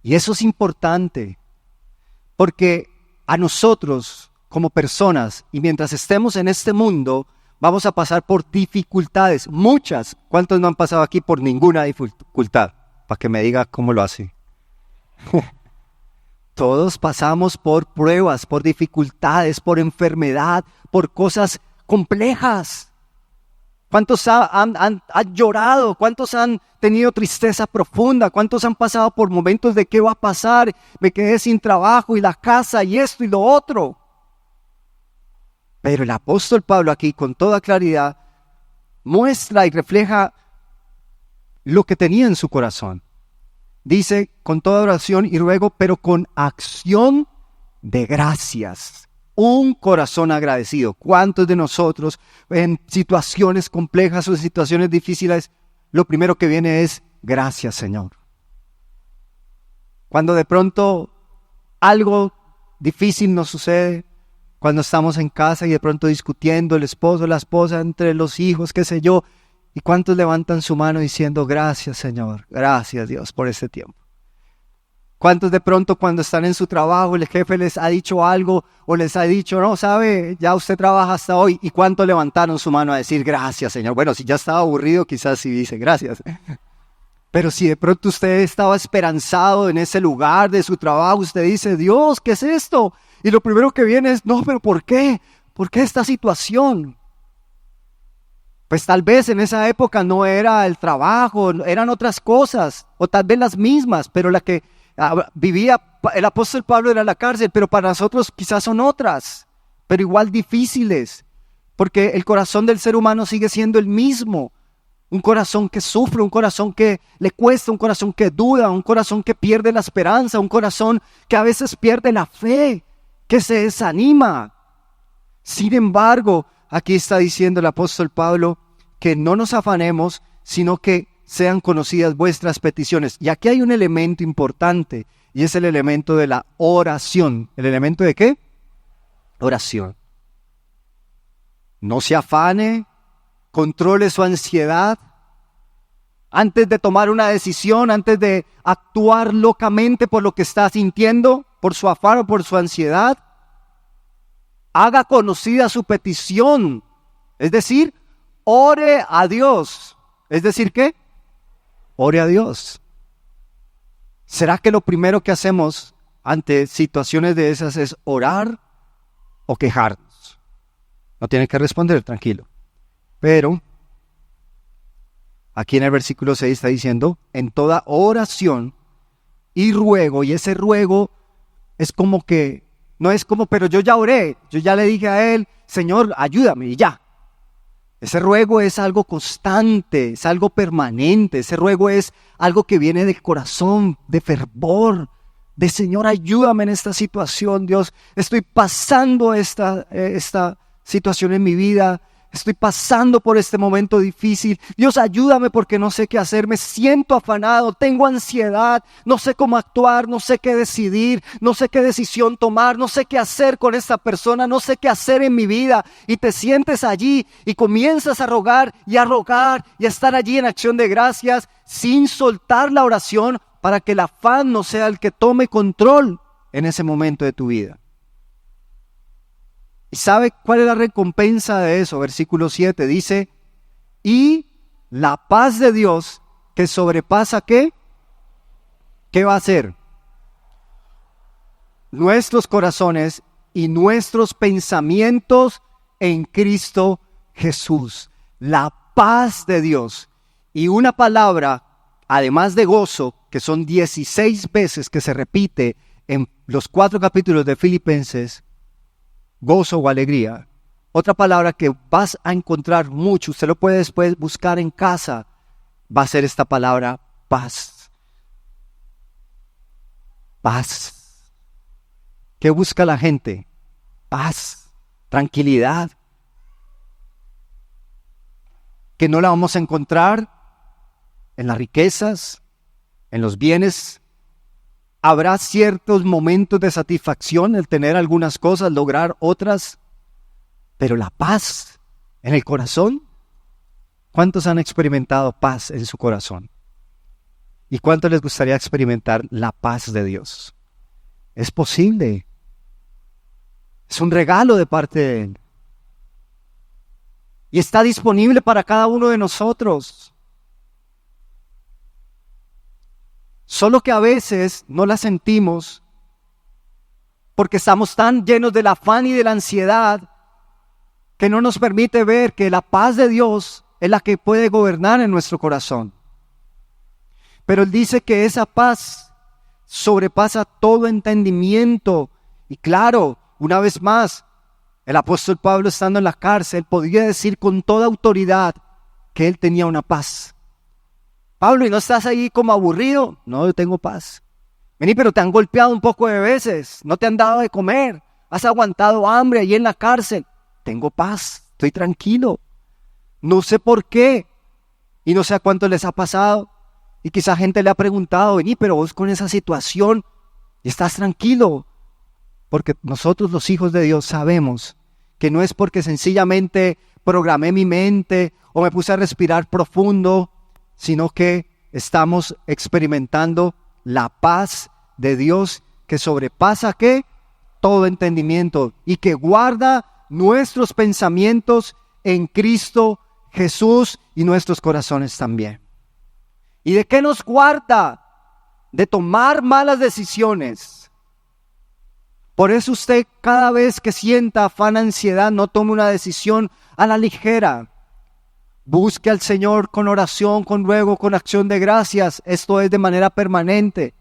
Y eso es importante, porque a nosotros como personas, y mientras estemos en este mundo, vamos a pasar por dificultades, muchas. ¿Cuántos no han pasado aquí por ninguna dificultad? Para que me diga cómo lo hace. Todos pasamos por pruebas, por dificultades, por enfermedad, por cosas complejas. ¿Cuántos han llorado? ¿Cuántos han tenido tristeza profunda? ¿Cuántos han pasado por momentos de qué va a pasar? Me quedé sin trabajo y la casa y esto y lo otro. Pero el apóstol Pablo aquí con toda claridad muestra y refleja lo que tenía en su corazón. Dice, con toda oración y ruego, pero con acción de gracias. Un corazón agradecido. ¿Cuántos de nosotros en situaciones complejas o en situaciones difíciles, lo primero que viene es, gracias Señor? Cuando de pronto algo difícil nos sucede, cuando estamos en casa y de pronto discutiendo el esposo, la esposa, entre los hijos, qué sé yo, ¿y cuántos levantan su mano diciendo, gracias Señor, gracias Dios por este tiempo? ¿Cuántos de pronto cuando están en su trabajo el jefe les ha dicho algo o les ha dicho, no, sabe, ya usted trabaja hasta hoy? ¿Y cuántos levantaron su mano a decir, gracias Señor? Bueno, si ya estaba aburrido, quizás sí dice, gracias. Pero si de pronto usted estaba esperanzado en ese lugar de su trabajo, usted dice, Dios, ¿qué es esto? Y lo primero que viene es, no, pero ¿por qué? ¿Por qué esta situación? Pues tal vez en esa época no era el trabajo, eran otras cosas, o tal vez las mismas, pero la que vivía el apóstol Pablo era la cárcel, pero para nosotros quizás son otras, pero igual difíciles, porque el corazón del ser humano sigue siendo el mismo. Un corazón que sufre, un corazón que le cuesta, un corazón que duda, un corazón que pierde la esperanza, un corazón que a veces pierde la fe, que se desanima. Sin embargo, aquí está diciendo el apóstol Pablo que no nos afanemos, sino que sean conocidas vuestras peticiones. Y aquí hay un elemento importante, y es el elemento de la oración. ¿El elemento de qué? Oración. No se afane, controle su ansiedad. Antes de tomar una decisión, antes de actuar locamente por lo que está sintiendo, por su afán o por su ansiedad, haga conocida su petición. Es decir, ore a Dios. ¿Es decir qué? Ore a Dios. ¿Será que lo primero que hacemos ante situaciones de esas es orar o quejarnos? No tiene que responder, tranquilo. Pero aquí en el versículo 6 está diciendo, en toda oración y ruego, y ese ruego es como que, no es como, pero yo ya oré, yo ya le dije a Él, Señor, ayúdame, y ya. Ese ruego es algo constante, es algo permanente, ese ruego es algo que viene del corazón, de fervor, de Señor, ayúdame en esta situación, Dios, estoy pasando esta situación en mi vida, estoy pasando por este momento difícil, Dios, ayúdame porque no sé qué hacer, me siento afanado, tengo ansiedad, no sé cómo actuar, no sé qué decidir, no sé qué decisión tomar, no sé qué hacer con esta persona, no sé qué hacer en mi vida. Y te sientes allí y comienzas a rogar y a estar allí en acción de gracias sin soltar la oración para que el afán no sea el que tome control en ese momento de tu vida. ¿Y sabe cuál es la recompensa de eso? Versículo 7 dice, y la paz de Dios que sobrepasa ¿qué? ¿Qué va a hacer? Nuestros corazones y nuestros pensamientos en Cristo Jesús. La paz de Dios. Y una palabra, además de gozo, que son 16 veces que se repite en los 4 capítulos de Filipenses, gozo o alegría. Otra palabra que vas a encontrar mucho, usted lo puede después buscar en casa, va a ser esta palabra paz. Paz. ¿Qué busca la gente? Paz, tranquilidad. Que no la vamos a encontrar en las riquezas, en los bienes. Habrá ciertos momentos de satisfacción, el tener algunas cosas, lograr otras, pero la paz en el corazón. ¿Cuántos han experimentado paz en su corazón? ¿Y cuánto les gustaría experimentar la paz de Dios? Es posible. Es un regalo de parte de Él. Y está disponible para cada uno de nosotros. Solo que a veces no la sentimos porque estamos tan llenos del afán y de la ansiedad que no nos permite ver que la paz de Dios es la que puede gobernar en nuestro corazón. Pero Él dice que esa paz sobrepasa todo entendimiento. Y claro, una vez más, el apóstol Pablo, estando en la cárcel, podía decir con toda autoridad que él tenía una paz. Pablo, ¿y no estás ahí como aburrido? No, yo tengo paz. Vení, pero te han golpeado un poco de veces, no te han dado de comer, has aguantado hambre ahí en la cárcel. Tengo paz, estoy tranquilo. No sé por qué, y no sé a cuánto les ha pasado. Y quizá gente le ha preguntado, vení, pero vos con esa situación, estás tranquilo. Porque nosotros los hijos de Dios sabemos que no es porque sencillamente programé mi mente o me puse a respirar profundo, sino que estamos experimentando la paz de Dios que sobrepasa ¿qué? Todo entendimiento y que guarda nuestros pensamientos en Cristo Jesús y nuestros corazones también. ¿Y de qué nos guarda? De tomar malas decisiones. Por eso usted cada vez que sienta afán, ansiedad, no tome una decisión a la ligera. Busque al Señor con oración, con ruego, con acción de gracias. Esto es de manera permanente.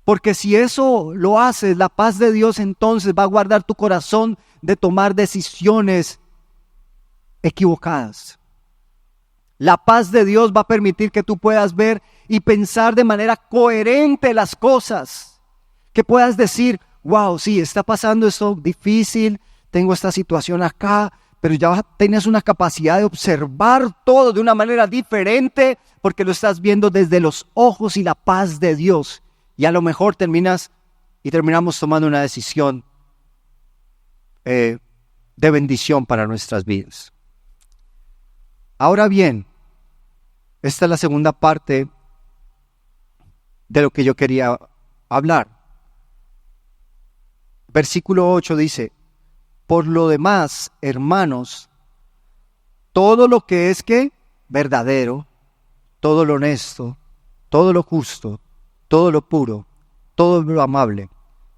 Porque si eso lo haces, la paz de Dios entonces va a guardar tu corazón de tomar decisiones equivocadas. La paz de Dios va a permitir que tú puedas ver y pensar de manera coherente las cosas. Que puedas decir, wow, sí, está pasando esto difícil, tengo esta situación acá, pero ya tienes una capacidad de observar todo de una manera diferente porque lo estás viendo desde los ojos y la paz de Dios. Y a lo mejor terminamos tomando una decisión de bendición para nuestras vidas. Ahora bien, esta es la segunda parte de lo que yo quería hablar. Versículo 8 dice, por lo demás, hermanos, todo lo que es que verdadero, todo lo honesto, todo lo justo, todo lo puro, todo lo amable,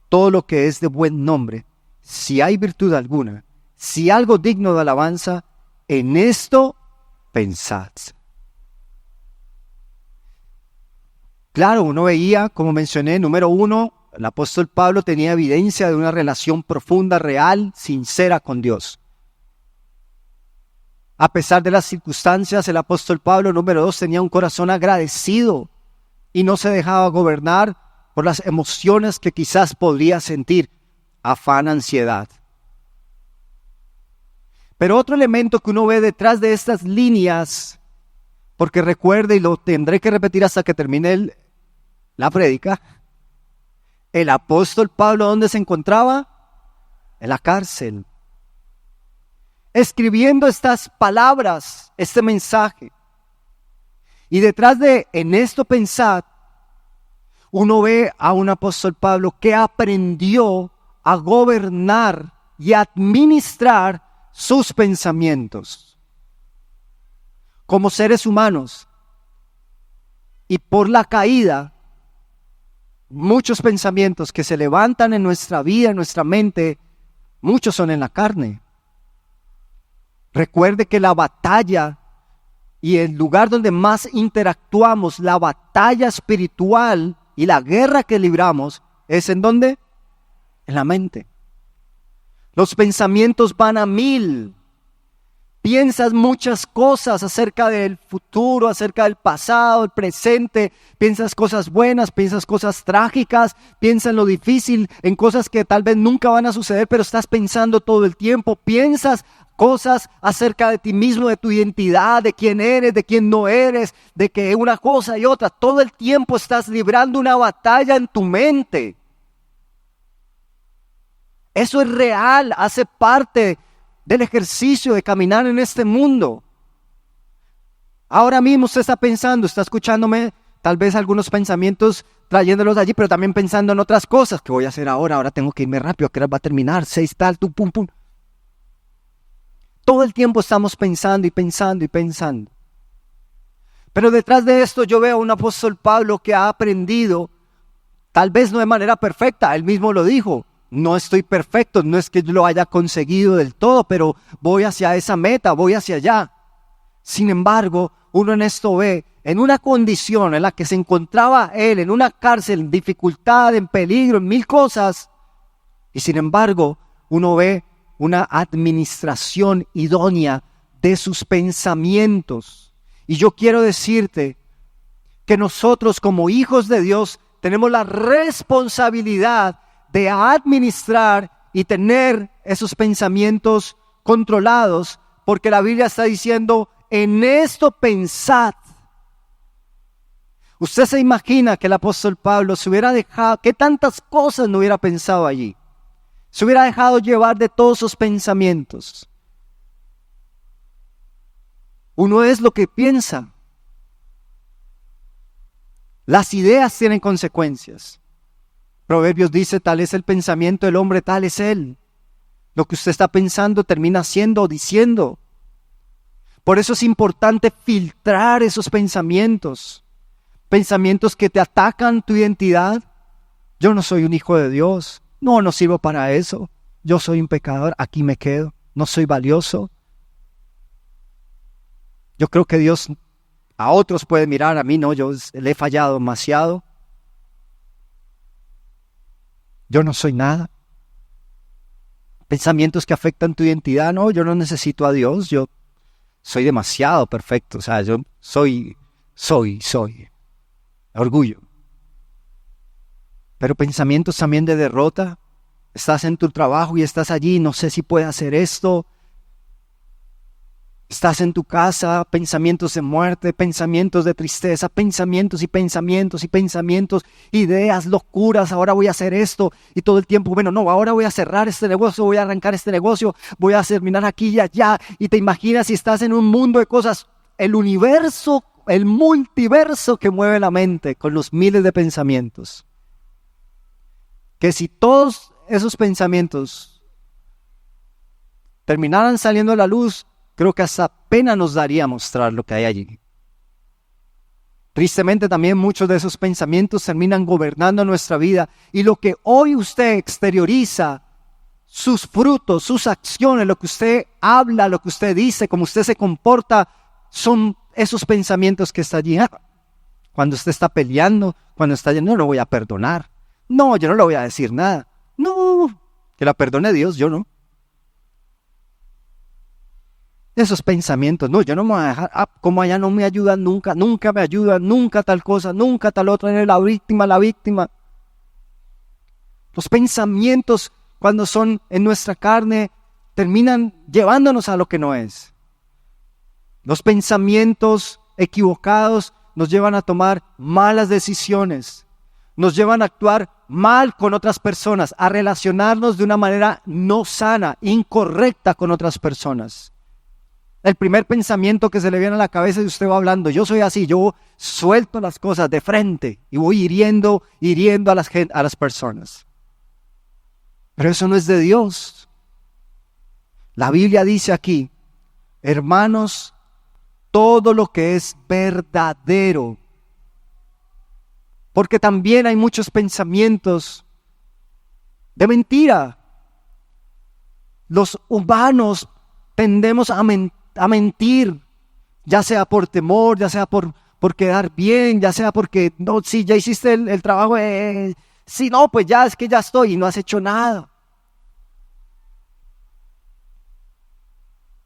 todo lo que es de buen nombre, si hay virtud alguna, si algo digno de alabanza, en esto pensad. Claro, uno veía, como mencioné, número 1, el apóstol Pablo tenía evidencia de una relación profunda, real, sincera con Dios. A pesar de las circunstancias, el apóstol Pablo, número 2, tenía un corazón agradecido y no se dejaba gobernar por las emociones que quizás podría sentir, afán, ansiedad. Pero otro elemento que uno ve detrás de estas líneas, porque recuerde y lo tendré que repetir hasta que termine la prédica, el apóstol Pablo, ¿dónde se encontraba? En la cárcel. Escribiendo estas palabras, este mensaje. Y detrás de en esto pensad, uno ve a un apóstol Pablo que aprendió a gobernar y a administrar sus pensamientos. Como seres humanos, y por la caída, muchos pensamientos que se levantan en nuestra vida, en nuestra mente, muchos son en la carne. Recuerde que la batalla y el lugar donde más interactuamos, la batalla espiritual y la guerra que libramos, ¿es en dónde? En la mente. Los pensamientos van a 1000. Piensas muchas cosas acerca del futuro, acerca del pasado, el presente. Piensas cosas buenas, piensas cosas trágicas, piensas en lo difícil, en cosas que tal vez nunca van a suceder, pero estás pensando todo el tiempo. Piensas cosas acerca de ti mismo, de tu identidad, de quién eres, de quién no eres, de que una cosa y otra. Todo el tiempo estás librando una batalla en tu mente. Eso es real, hace parte del ejercicio de caminar en este mundo. Ahora mismo usted está pensando, está escuchándome, tal vez algunos pensamientos trayéndolos de allí, pero también pensando en otras cosas. ¿Qué voy a hacer ahora? Ahora tengo que irme rápido, ¿a qué hora va a terminar? 6 tal, tú, pum, pum. Todo el tiempo estamos pensando y pensando y pensando. Pero detrás de esto yo veo a un apóstol Pablo que ha aprendido, tal vez no de manera perfecta, él mismo lo dijo, no estoy perfecto, no es que yo lo haya conseguido del todo, pero voy hacia esa meta, voy hacia allá. Sin embargo, uno en esto ve, en una condición en la que se encontraba él, en una cárcel, en dificultad, en peligro, en 1000 cosas, y sin embargo, uno ve una administración idónea de sus pensamientos. Y yo quiero decirte que nosotros como hijos de Dios tenemos la responsabilidad de administrar y tener esos pensamientos controlados, porque la Biblia está diciendo, en esto pensad. Usted se imagina que el apóstol Pablo se hubiera dejado, que tantas cosas no hubiera pensado allí, se hubiera dejado llevar de todos esos pensamientos. Uno es lo que piensa. Las ideas tienen consecuencias. Proverbios dice, tal es el pensamiento del hombre, tal es él. Lo que usted está pensando termina siendo o diciendo. Por eso es importante filtrar esos pensamientos. Pensamientos que te atacan tu identidad. Yo no soy un hijo de Dios. No sirvo para eso. Yo soy un pecador, aquí me quedo. No soy valioso. Yo creo que Dios a otros puede mirar, a mí no, yo le he fallado demasiado. Yo no soy nada. Pensamientos que afectan tu identidad, no, yo no necesito a Dios, yo soy demasiado perfecto, o sea, yo soy. Orgullo. Pero pensamientos también de derrota. Estás en tu trabajo y estás allí, no sé si puedo hacer esto. Estás en tu casa, pensamientos de muerte, pensamientos de tristeza, pensamientos y pensamientos y pensamientos, ideas, locuras, ahora voy a hacer esto y todo el tiempo, bueno, no, ahora voy a cerrar este negocio, voy a arrancar este negocio, voy a terminar aquí y allá, y te imaginas si estás en un mundo de cosas, el universo, el multiverso que mueve la mente con los miles de pensamientos. Que si todos esos pensamientos terminaran saliendo a la luz, creo que hasta pena nos daría mostrar lo que hay allí. Tristemente también muchos de esos pensamientos terminan gobernando nuestra vida, y lo que hoy usted exterioriza, sus frutos, sus acciones, lo que usted habla, lo que usted dice, cómo usted se comporta, son esos pensamientos que está allí. Cuando usted está peleando, cuando está allí, no lo voy a perdonar. No, yo no le voy a decir nada. No, que la perdone Dios, yo no. Esos pensamientos, no, yo no me voy a dejar, como allá no me ayudan nunca, nunca me ayudan, nunca tal cosa, nunca tal otra, la víctima. Los pensamientos, cuando son en nuestra carne, terminan llevándonos a lo que no es. Los pensamientos equivocados nos llevan a tomar malas decisiones, nos llevan a actuar mal con otras personas, a relacionarnos de una manera no sana, incorrecta con otras personas. El primer pensamiento que se le viene a la cabeza y usted va hablando, yo soy así, yo suelto las cosas de frente y voy hiriendo a las personas. Pero eso no es de Dios. La Biblia dice aquí, hermanos, todo lo que es verdadero, porque también hay muchos pensamientos de mentira. Los humanos tendemos a mentir, ya sea por temor, ya sea por quedar bien, ya sea porque, no, si ya hiciste el trabajo, si no, pues ya es que ya estoy y no has hecho nada.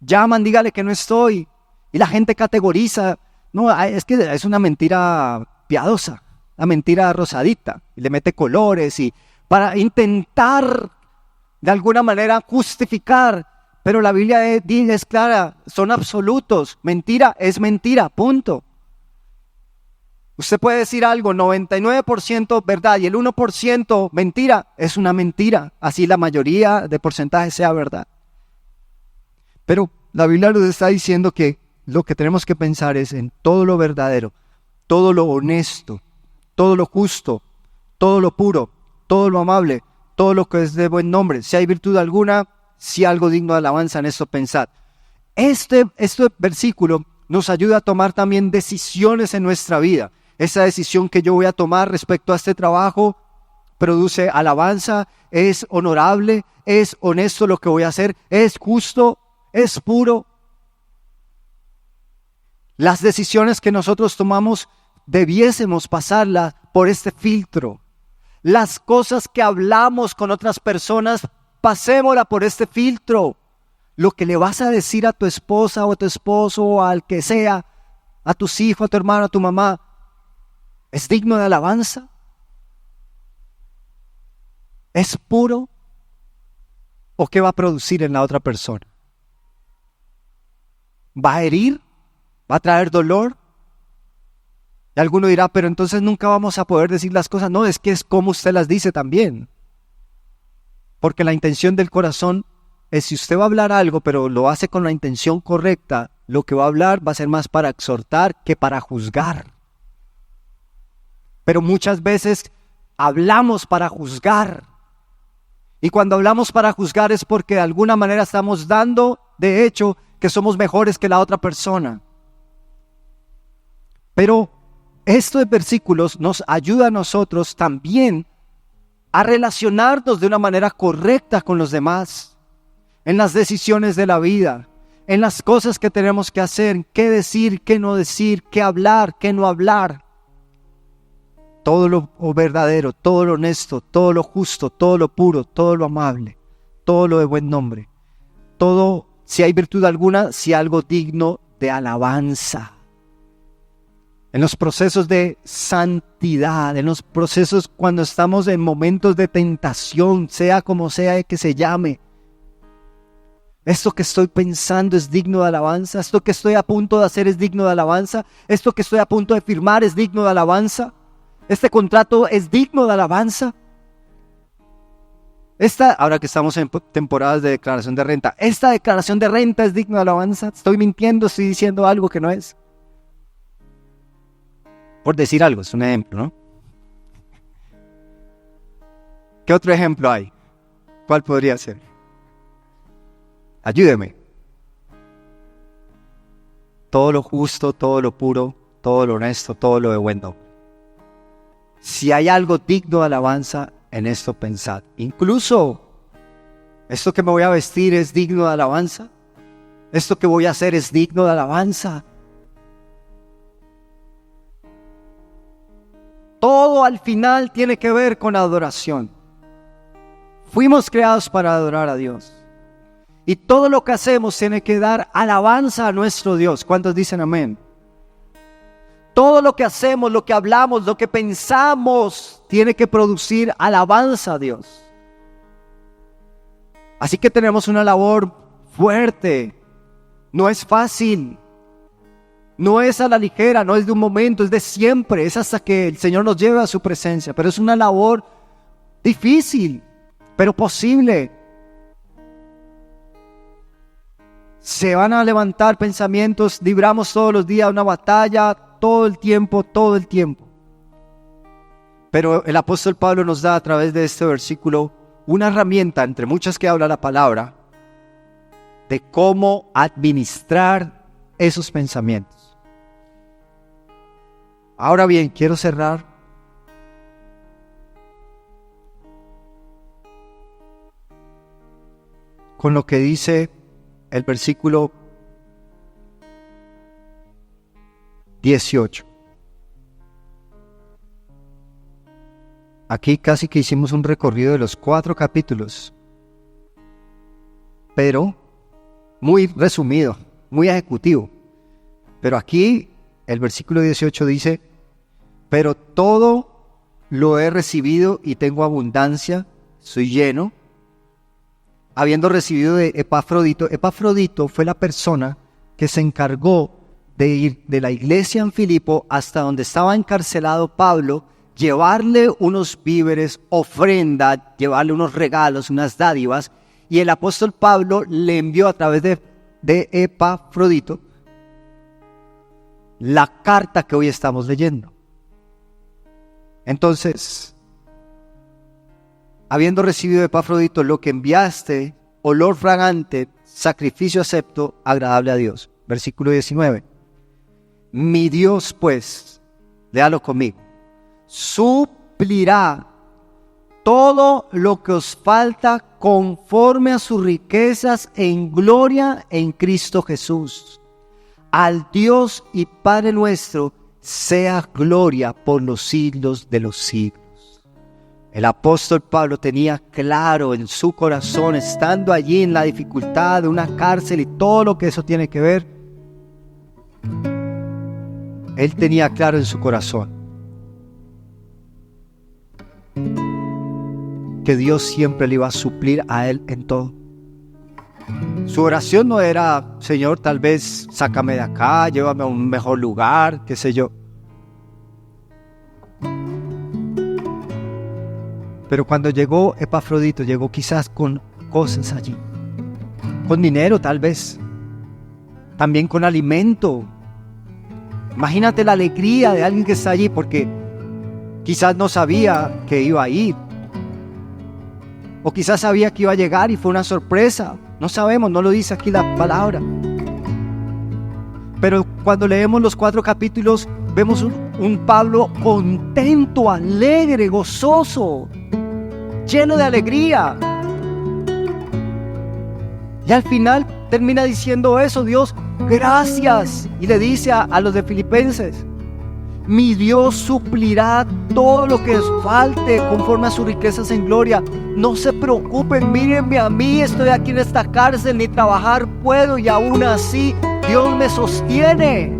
Llaman, dígale que no estoy, y la gente categoriza, no, es que es una mentira piadosa, una mentira rosadita, y le mete colores, y para intentar de alguna manera justificar. Pero la Biblia es clara, son absolutos. Mentira es mentira, punto. Usted puede decir algo, 99% verdad y el 1% mentira, es una mentira. Así la mayoría de porcentaje sea verdad. Pero la Biblia nos está diciendo que lo que tenemos que pensar es en todo lo verdadero, todo lo honesto, todo lo justo, todo lo puro, todo lo amable, todo lo que es de buen nombre. Si hay virtud alguna, si algo digno de alabanza, en esto pensad. Este versículo nos ayuda a tomar también decisiones en nuestra vida. Esa decisión que yo voy a tomar respecto a este trabajo produce alabanza, es honorable, es honesto lo que voy a hacer, es justo, es puro. Las decisiones que nosotros tomamos debiésemos pasarlas por este filtro. Las cosas que hablamos con otras personas, pasémosla por este filtro. Lo que le vas a decir a tu esposa o a tu esposo o al que sea, a tus hijos, a tu hermano, a tu mamá, ¿es digno de alabanza? ¿Es puro? ¿O qué va a producir en la otra persona? ¿Va a herir? ¿Va a traer dolor? Y alguno dirá, pero entonces nunca vamos a poder decir las cosas. No, es que es como usted las dice también. Porque la intención del corazón es, si usted va a hablar algo, pero lo hace con la intención correcta, lo que va a hablar va a ser más para exhortar que para juzgar. Pero muchas veces hablamos para juzgar. Y cuando hablamos para juzgar es porque de alguna manera estamos dando, de hecho, que somos mejores que la otra persona. Pero estos versículos nos ayudan a nosotros también a relacionarnos de una manera correcta con los demás, en las decisiones de la vida, en las cosas que tenemos que hacer, qué decir, qué no decir, qué hablar, qué no hablar. Todo lo verdadero, todo lo honesto, todo lo justo, todo lo puro, todo lo amable, todo lo de buen nombre, todo si hay virtud alguna, si algo digno de alabanza. En los procesos de santidad, en los procesos cuando estamos en momentos de tentación, sea como sea que se llame. Esto que estoy pensando es digno de alabanza. Esto que estoy a punto de hacer es digno de alabanza. Esto que estoy a punto de firmar es digno de alabanza. Este contrato es digno de alabanza. Ahora que estamos en temporadas de declaración de renta, esta declaración de renta es digna de alabanza. Estoy mintiendo, estoy diciendo algo que no es. Por decir algo, es un ejemplo, ¿no? ¿Qué otro ejemplo hay? ¿Cuál podría ser? Ayúdeme. Todo lo justo, todo lo puro, todo lo honesto, todo lo de bueno. Si hay algo digno de alabanza, en esto pensad. Incluso, esto que me voy a vestir es digno de alabanza. Esto que voy a hacer es digno de alabanza. Todo al final tiene que ver con adoración. Fuimos creados para adorar a Dios. Y todo lo que hacemos tiene que dar alabanza a nuestro Dios. ¿Cuántos dicen amén? Todo lo que hacemos, lo que hablamos, lo que pensamos, tiene que producir alabanza a Dios. Así que tenemos una labor fuerte. No es fácil. No es a la ligera, no es de un momento, es de siempre. Es hasta que el Señor nos lleve a su presencia. Pero es una labor difícil, pero posible. Se van a levantar pensamientos, libramos todos los días una batalla, todo el tiempo. Pero el apóstol Pablo nos da a través de este versículo una herramienta, entre muchas que habla la palabra, de cómo administrar esos pensamientos. Ahora bien, quiero cerrar con lo que dice el versículo 18. Aquí casi que hicimos un recorrido de los 4 capítulos, pero muy resumido, muy ejecutivo. Pero aquí el versículo 18 dice: pero todo lo he recibido y tengo abundancia, soy lleno, habiendo recibido de Epafrodito. Epafrodito fue la persona que se encargó de ir de la iglesia en Filipo hasta donde estaba encarcelado Pablo, llevarle unos víveres, ofrenda, llevarle unos regalos, unas dádivas, y el apóstol Pablo le envió a través de Epafrodito la carta que hoy estamos leyendo. Entonces, habiendo recibido de Epafrodito lo que enviaste, olor fragante, sacrificio acepto, agradable a Dios. Versículo 19. Mi Dios, pues, léalo conmigo, suplirá todo lo que os falta conforme a sus riquezas en gloria en Cristo Jesús. Al Dios y Padre nuestro sea gloria por los siglos de los siglos. El apóstol Pablo tenía claro en su corazón, estando allí en la dificultad de una cárcel y todo lo que eso tiene que ver, él tenía claro en su corazón que Dios siempre le iba a suplir a él en todo. Su oración no era: Señor, tal vez sácame de acá, llévame a un mejor lugar, qué sé yo. Pero cuando llegó Epafrodito, llegó quizás con cosas allí, con dinero tal vez, también con alimento. Imagínate la alegría de alguien que está allí, porque quizás no sabía que iba a ir, o quizás sabía que iba a llegar y fue una sorpresa. No sabemos, no lo dice aquí la palabra. Pero cuando leemos los 4 capítulos, vemos un Pablo contento, alegre, gozoso, lleno de alegría. Y al final termina diciendo eso: Dios, gracias. Y le dice a los de Filipenses: Mi Dios suplirá todo lo que les falte conforme a sus riquezas en gloria. No se preocupen, mírenme a mí, estoy aquí en esta cárcel, ni trabajar puedo y aún así Dios me sostiene.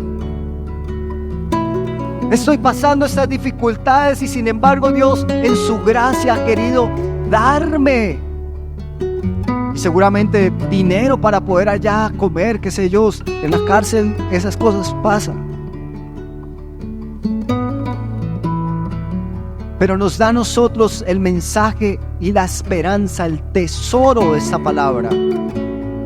Estoy pasando estas dificultades y sin embargo Dios en su gracia ha querido darme. Y seguramente dinero para poder allá comer, qué sé yo, en la cárcel esas cosas pasan. Pero nos da a nosotros el mensaje y la esperanza, el tesoro de esta palabra,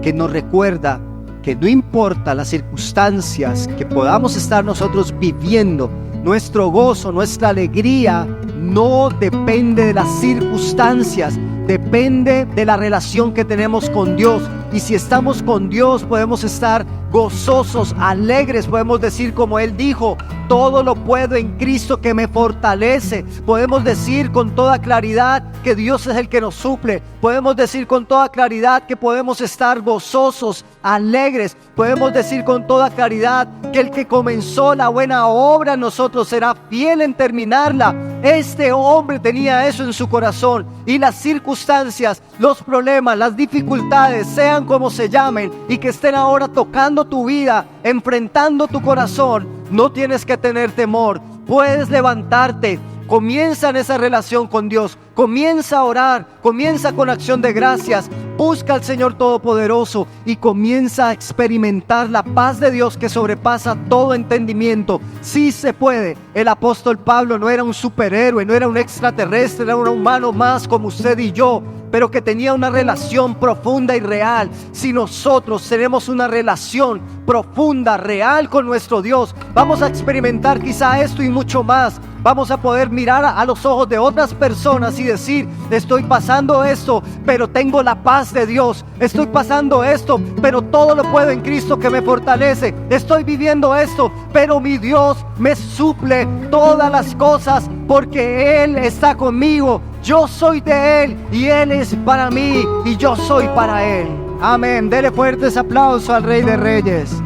que nos recuerda que no importa las circunstancias que podamos estar nosotros viviendo, nuestro gozo, nuestra alegría no depende de las circunstancias, depende de la relación que tenemos con Dios. Y si estamos con Dios podemos estar gozosos, alegres, podemos decir como Él dijo: todo lo puedo en Cristo que me fortalece. Podemos decir con toda claridad que Dios es el que nos suple. Podemos decir con toda claridad que podemos estar gozosos, alegres. Podemos decir con toda claridad que el que comenzó la buena obra en nosotros será fiel en terminarla. Este hombre tenía eso en su corazón, y las circunstancias, los problemas, las dificultades, sean como se llamen y que estén ahora tocando tu vida, enfrentando tu corazón, no tienes que tener temor. Puedes levantarte. Comienza en esa relación con Dios, comienza a orar, comienza con acción de gracias, busca al Señor Todopoderoso y comienza a experimentar la paz de Dios que sobrepasa todo entendimiento. Sí se puede. El apóstol Pablo no era un superhéroe, no era un extraterrestre, era un humano más como usted y yo, pero que tenía una relación profunda y real. Si nosotros tenemos una relación profunda, real con nuestro Dios, vamos a experimentar quizá esto y mucho más. Vamos a poder mirar a los ojos de otras personas y decir: estoy pasando esto, pero tengo la paz de Dios. Estoy pasando esto, pero todo lo puedo en Cristo que me fortalece. Estoy viviendo esto, pero mi Dios me suple todas las cosas porque Él está conmigo. Yo soy de Él y Él es para mí y yo soy para Él. Amén. Dele fuertes aplausos al Rey de Reyes.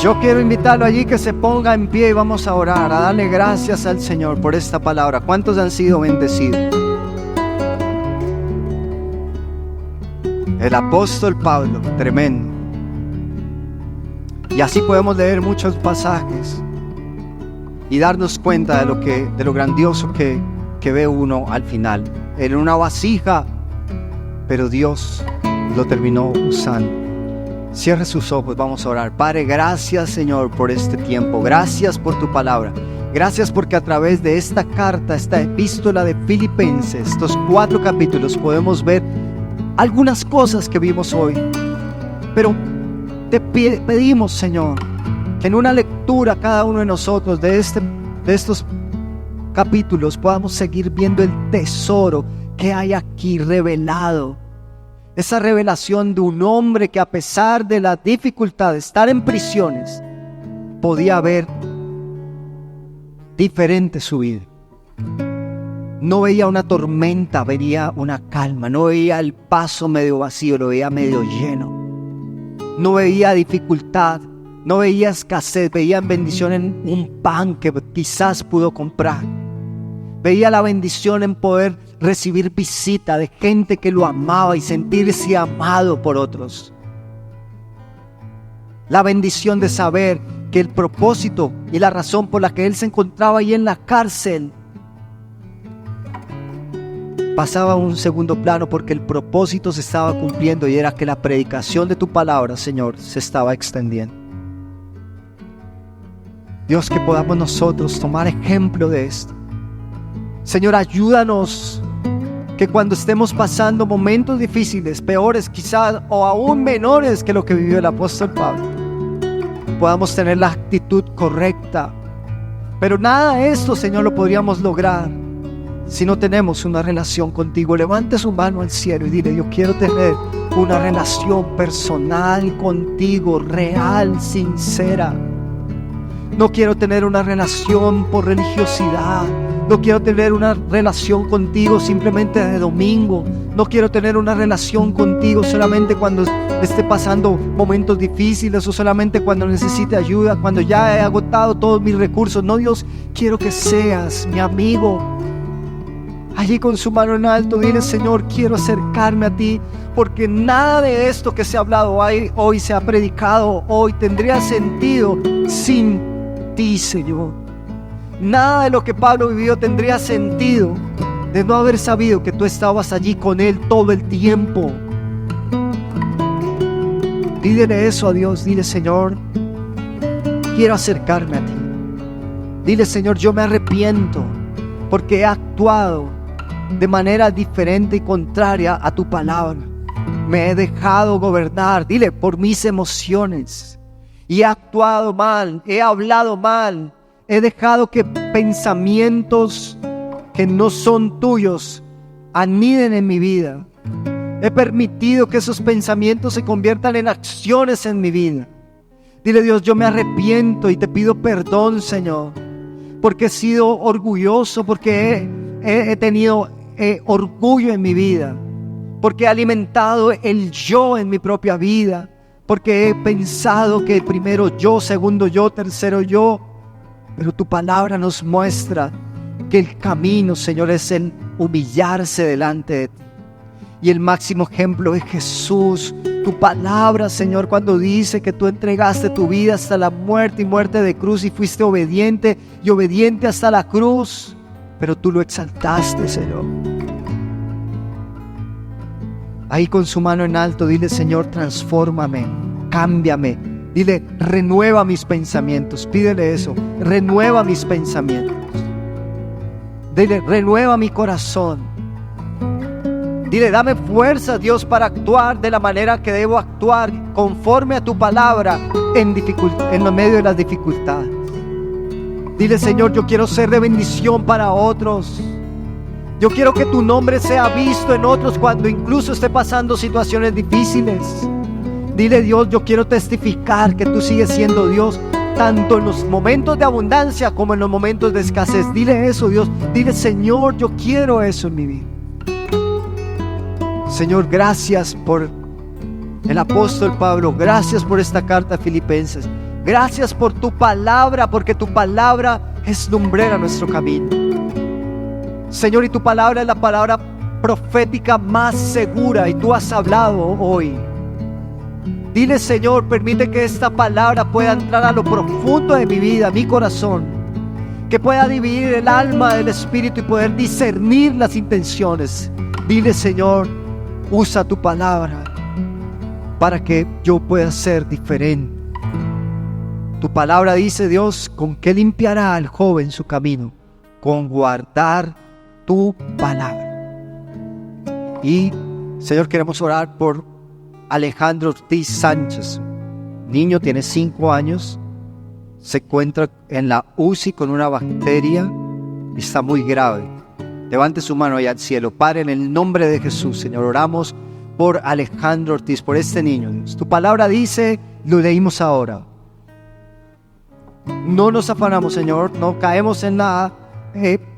Yo quiero invitarlo allí que se ponga en pie y vamos a orar, a darle gracias al Señor por esta palabra. ¿Cuántos han sido bendecidos? El apóstol Pablo, tremendo. Y así podemos leer muchos pasajes y darnos cuenta de lo grandioso que ve uno al final. En una vasija, pero Dios lo terminó usando. Cierre sus ojos, vamos a orar. Padre, gracias Señor por este tiempo. Gracias por tu palabra. Gracias porque a través de esta carta, esta epístola de Filipenses, estos 4 capítulos, podemos ver algunas cosas que vimos hoy. Pero te pedimos, Señor, que en una lectura cada uno de nosotros de estos capítulos podamos seguir viendo el tesoro que hay aquí revelado. Esa revelación de un hombre que, a pesar de la dificultad de estar en prisiones, podía ver diferente su vida. No veía una tormenta, veía una calma. No veía el vaso medio vacío, lo veía medio lleno. No veía dificultad, no veía escasez, veía bendición en un pan que quizás pudo comprar. Veía la bendición en poder recibir visita de gente que lo amaba y sentirse amado por otros. La bendición de saber que el propósito y la razón por la que él se encontraba ahí en la cárcel pasaba a un segundo plano, porque el propósito se estaba cumpliendo, y era que la predicación de tu palabra, Señor, se estaba extendiendo. Dios, que podamos nosotros tomar ejemplo de esto. Señor, ayúdanos que cuando estemos pasando momentos difíciles, peores quizás o aún menores que lo que vivió el apóstol Pablo, podamos tener la actitud correcta. Pero nada de esto, Señor, lo podríamos lograr si no tenemos una relación contigo. Levante su mano al cielo y dile: yo quiero tener una relación personal contigo, real, sincera. No quiero tener una relación por religiosidad. No quiero tener una relación contigo simplemente de domingo. No quiero tener una relación contigo solamente cuando esté pasando momentos difíciles o solamente cuando necesite ayuda, cuando ya he agotado todos mis recursos. No, Dios, quiero que seas mi amigo. Allí con su mano en alto, dile: Señor, quiero acercarme a ti, porque nada de esto que se ha hablado hoy se ha predicado hoy tendría sentido sin ti, Señor. Nada de lo que Pablo vivió tendría sentido de no haber sabido que tú estabas allí con él todo el tiempo. Pídele eso a Dios. Dile: Señor, quiero acercarme a ti. Dile: Señor, yo me arrepiento porque he actuado de manera diferente y contraria a tu palabra. Me he dejado gobernar, dile, por mis emociones, y he actuado mal, he hablado mal, he dejado que pensamientos que no son tuyos aniden en mi vida. He permitido que esos pensamientos se conviertan en acciones en mi vida. Dile: Dios, yo me arrepiento y te pido perdón, Señor, porque he sido orgulloso, porque he tenido orgullo en mi vida, porque he alimentado el yo en mi propia vida, porque he pensado que primero yo, segundo yo, tercero yo. Pero tu palabra nos muestra que el camino, Señor, es el humillarse delante de ti. Y el máximo ejemplo es Jesús. Tu palabra, Señor, cuando dice que tú entregaste tu vida hasta la muerte y muerte de cruz, y fuiste obediente y obediente hasta la cruz, pero tú lo exaltaste, Señor. Ahí con su mano en alto, dile: Señor, transfórmame, cámbiame. Dile: renueva mis pensamientos. Pídele eso: renueva mis pensamientos. Dile: renueva mi corazón. Dile: dame fuerza, Dios, para actuar de la manera que debo actuar, conforme a tu palabra, en medio de las dificultades. Dile: Señor, yo quiero ser de bendición para otros. Yo quiero que tu nombre sea visto en otros cuando incluso esté pasando situaciones difíciles. Dile: Dios, yo quiero testificar que tú sigues siendo Dios, tanto en los momentos de abundancia como en los momentos de escasez. Dile eso, Dios. Dile: Señor, yo quiero eso en mi vida. Señor, gracias por el apóstol Pablo. Gracias por esta carta a Filipenses. Gracias por tu palabra, porque tu palabra es lumbrera a nuestro camino. Señor, y tu palabra es la palabra profética más segura, y tú has hablado hoy. Dile: Señor, permite que esta palabra pueda entrar a lo profundo de mi vida, mi corazón, que pueda dividir el alma del espíritu y poder discernir las intenciones. Dile: Señor, usa tu palabra para que yo pueda ser diferente. Tu palabra dice, Dios, ¿con qué limpiará al joven su camino? Con guardar tu palabra. Y, Señor, queremos orar por Alejandro Ortiz Sánchez. Niño, tiene 5 años, se encuentra en la UCI con una bacteria y está muy grave. Levante su mano allá al cielo. Padre, en el nombre de Jesús, Señor, oramos por Alejandro Ortiz, por este niño, Dios. Tu palabra dice, lo leímos ahora, no nos afanamos, Señor, no caemos en la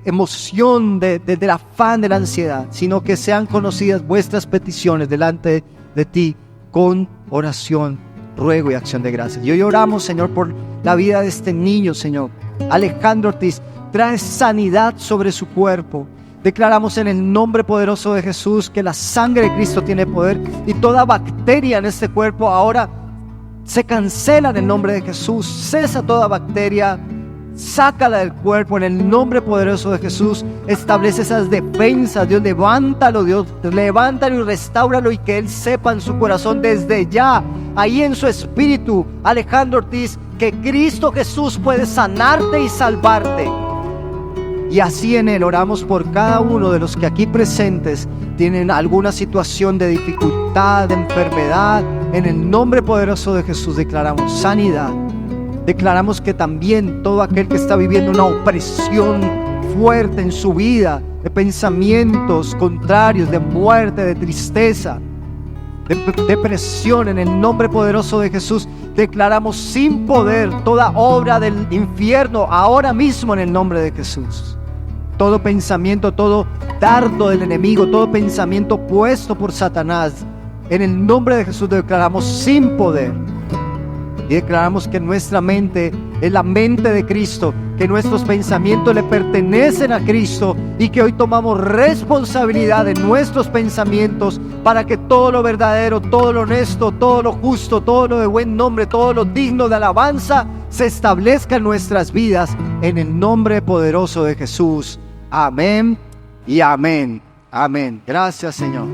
emoción del afán, de la ansiedad, sino que sean conocidas vuestras peticiones delante de ti con oración, ruego y acción de gracias. Y hoy oramos, Señor, por la vida de este niño, Señor, Alejandro Ortiz. Trae sanidad sobre su cuerpo. Declaramos en el nombre poderoso de Jesús que la sangre de Cristo tiene poder, y toda bacteria en este cuerpo ahora se cancela en el nombre de Jesús. Cesa toda bacteria, sácala del cuerpo en el nombre poderoso de Jesús. Establece esas defensas, Dios. Levántalo, Dios, levántalo y restáuralo, y que él sepa en su corazón desde ya, ahí en su espíritu, Alejandro Ortiz, que Cristo Jesús puede sanarte y salvarte. Y así en él oramos por cada uno de los que aquí presentes tienen alguna situación de dificultad, de enfermedad. En el nombre poderoso de Jesús declaramos sanidad. Declaramos que también todo aquel que está viviendo una opresión fuerte en su vida, de pensamientos contrarios, de muerte, de tristeza, de depresión, en el nombre poderoso de Jesús declaramos sin poder toda obra del infierno ahora mismo en el nombre de Jesús. todo pensamiento, todo dardo del enemigo, todo pensamiento puesto por Satanás, en el nombre de Jesús declaramos sin poder. Y declaramos que nuestra mente es la mente de Cristo, que nuestros pensamientos le pertenecen a Cristo y que hoy tomamos responsabilidad de nuestros pensamientos para que todo lo verdadero, todo lo honesto, todo lo justo, todo lo de buen nombre, todo lo digno de alabanza se establezca en nuestras vidas en el nombre poderoso de Jesús. Amén y amén. Amén. Gracias, Señor.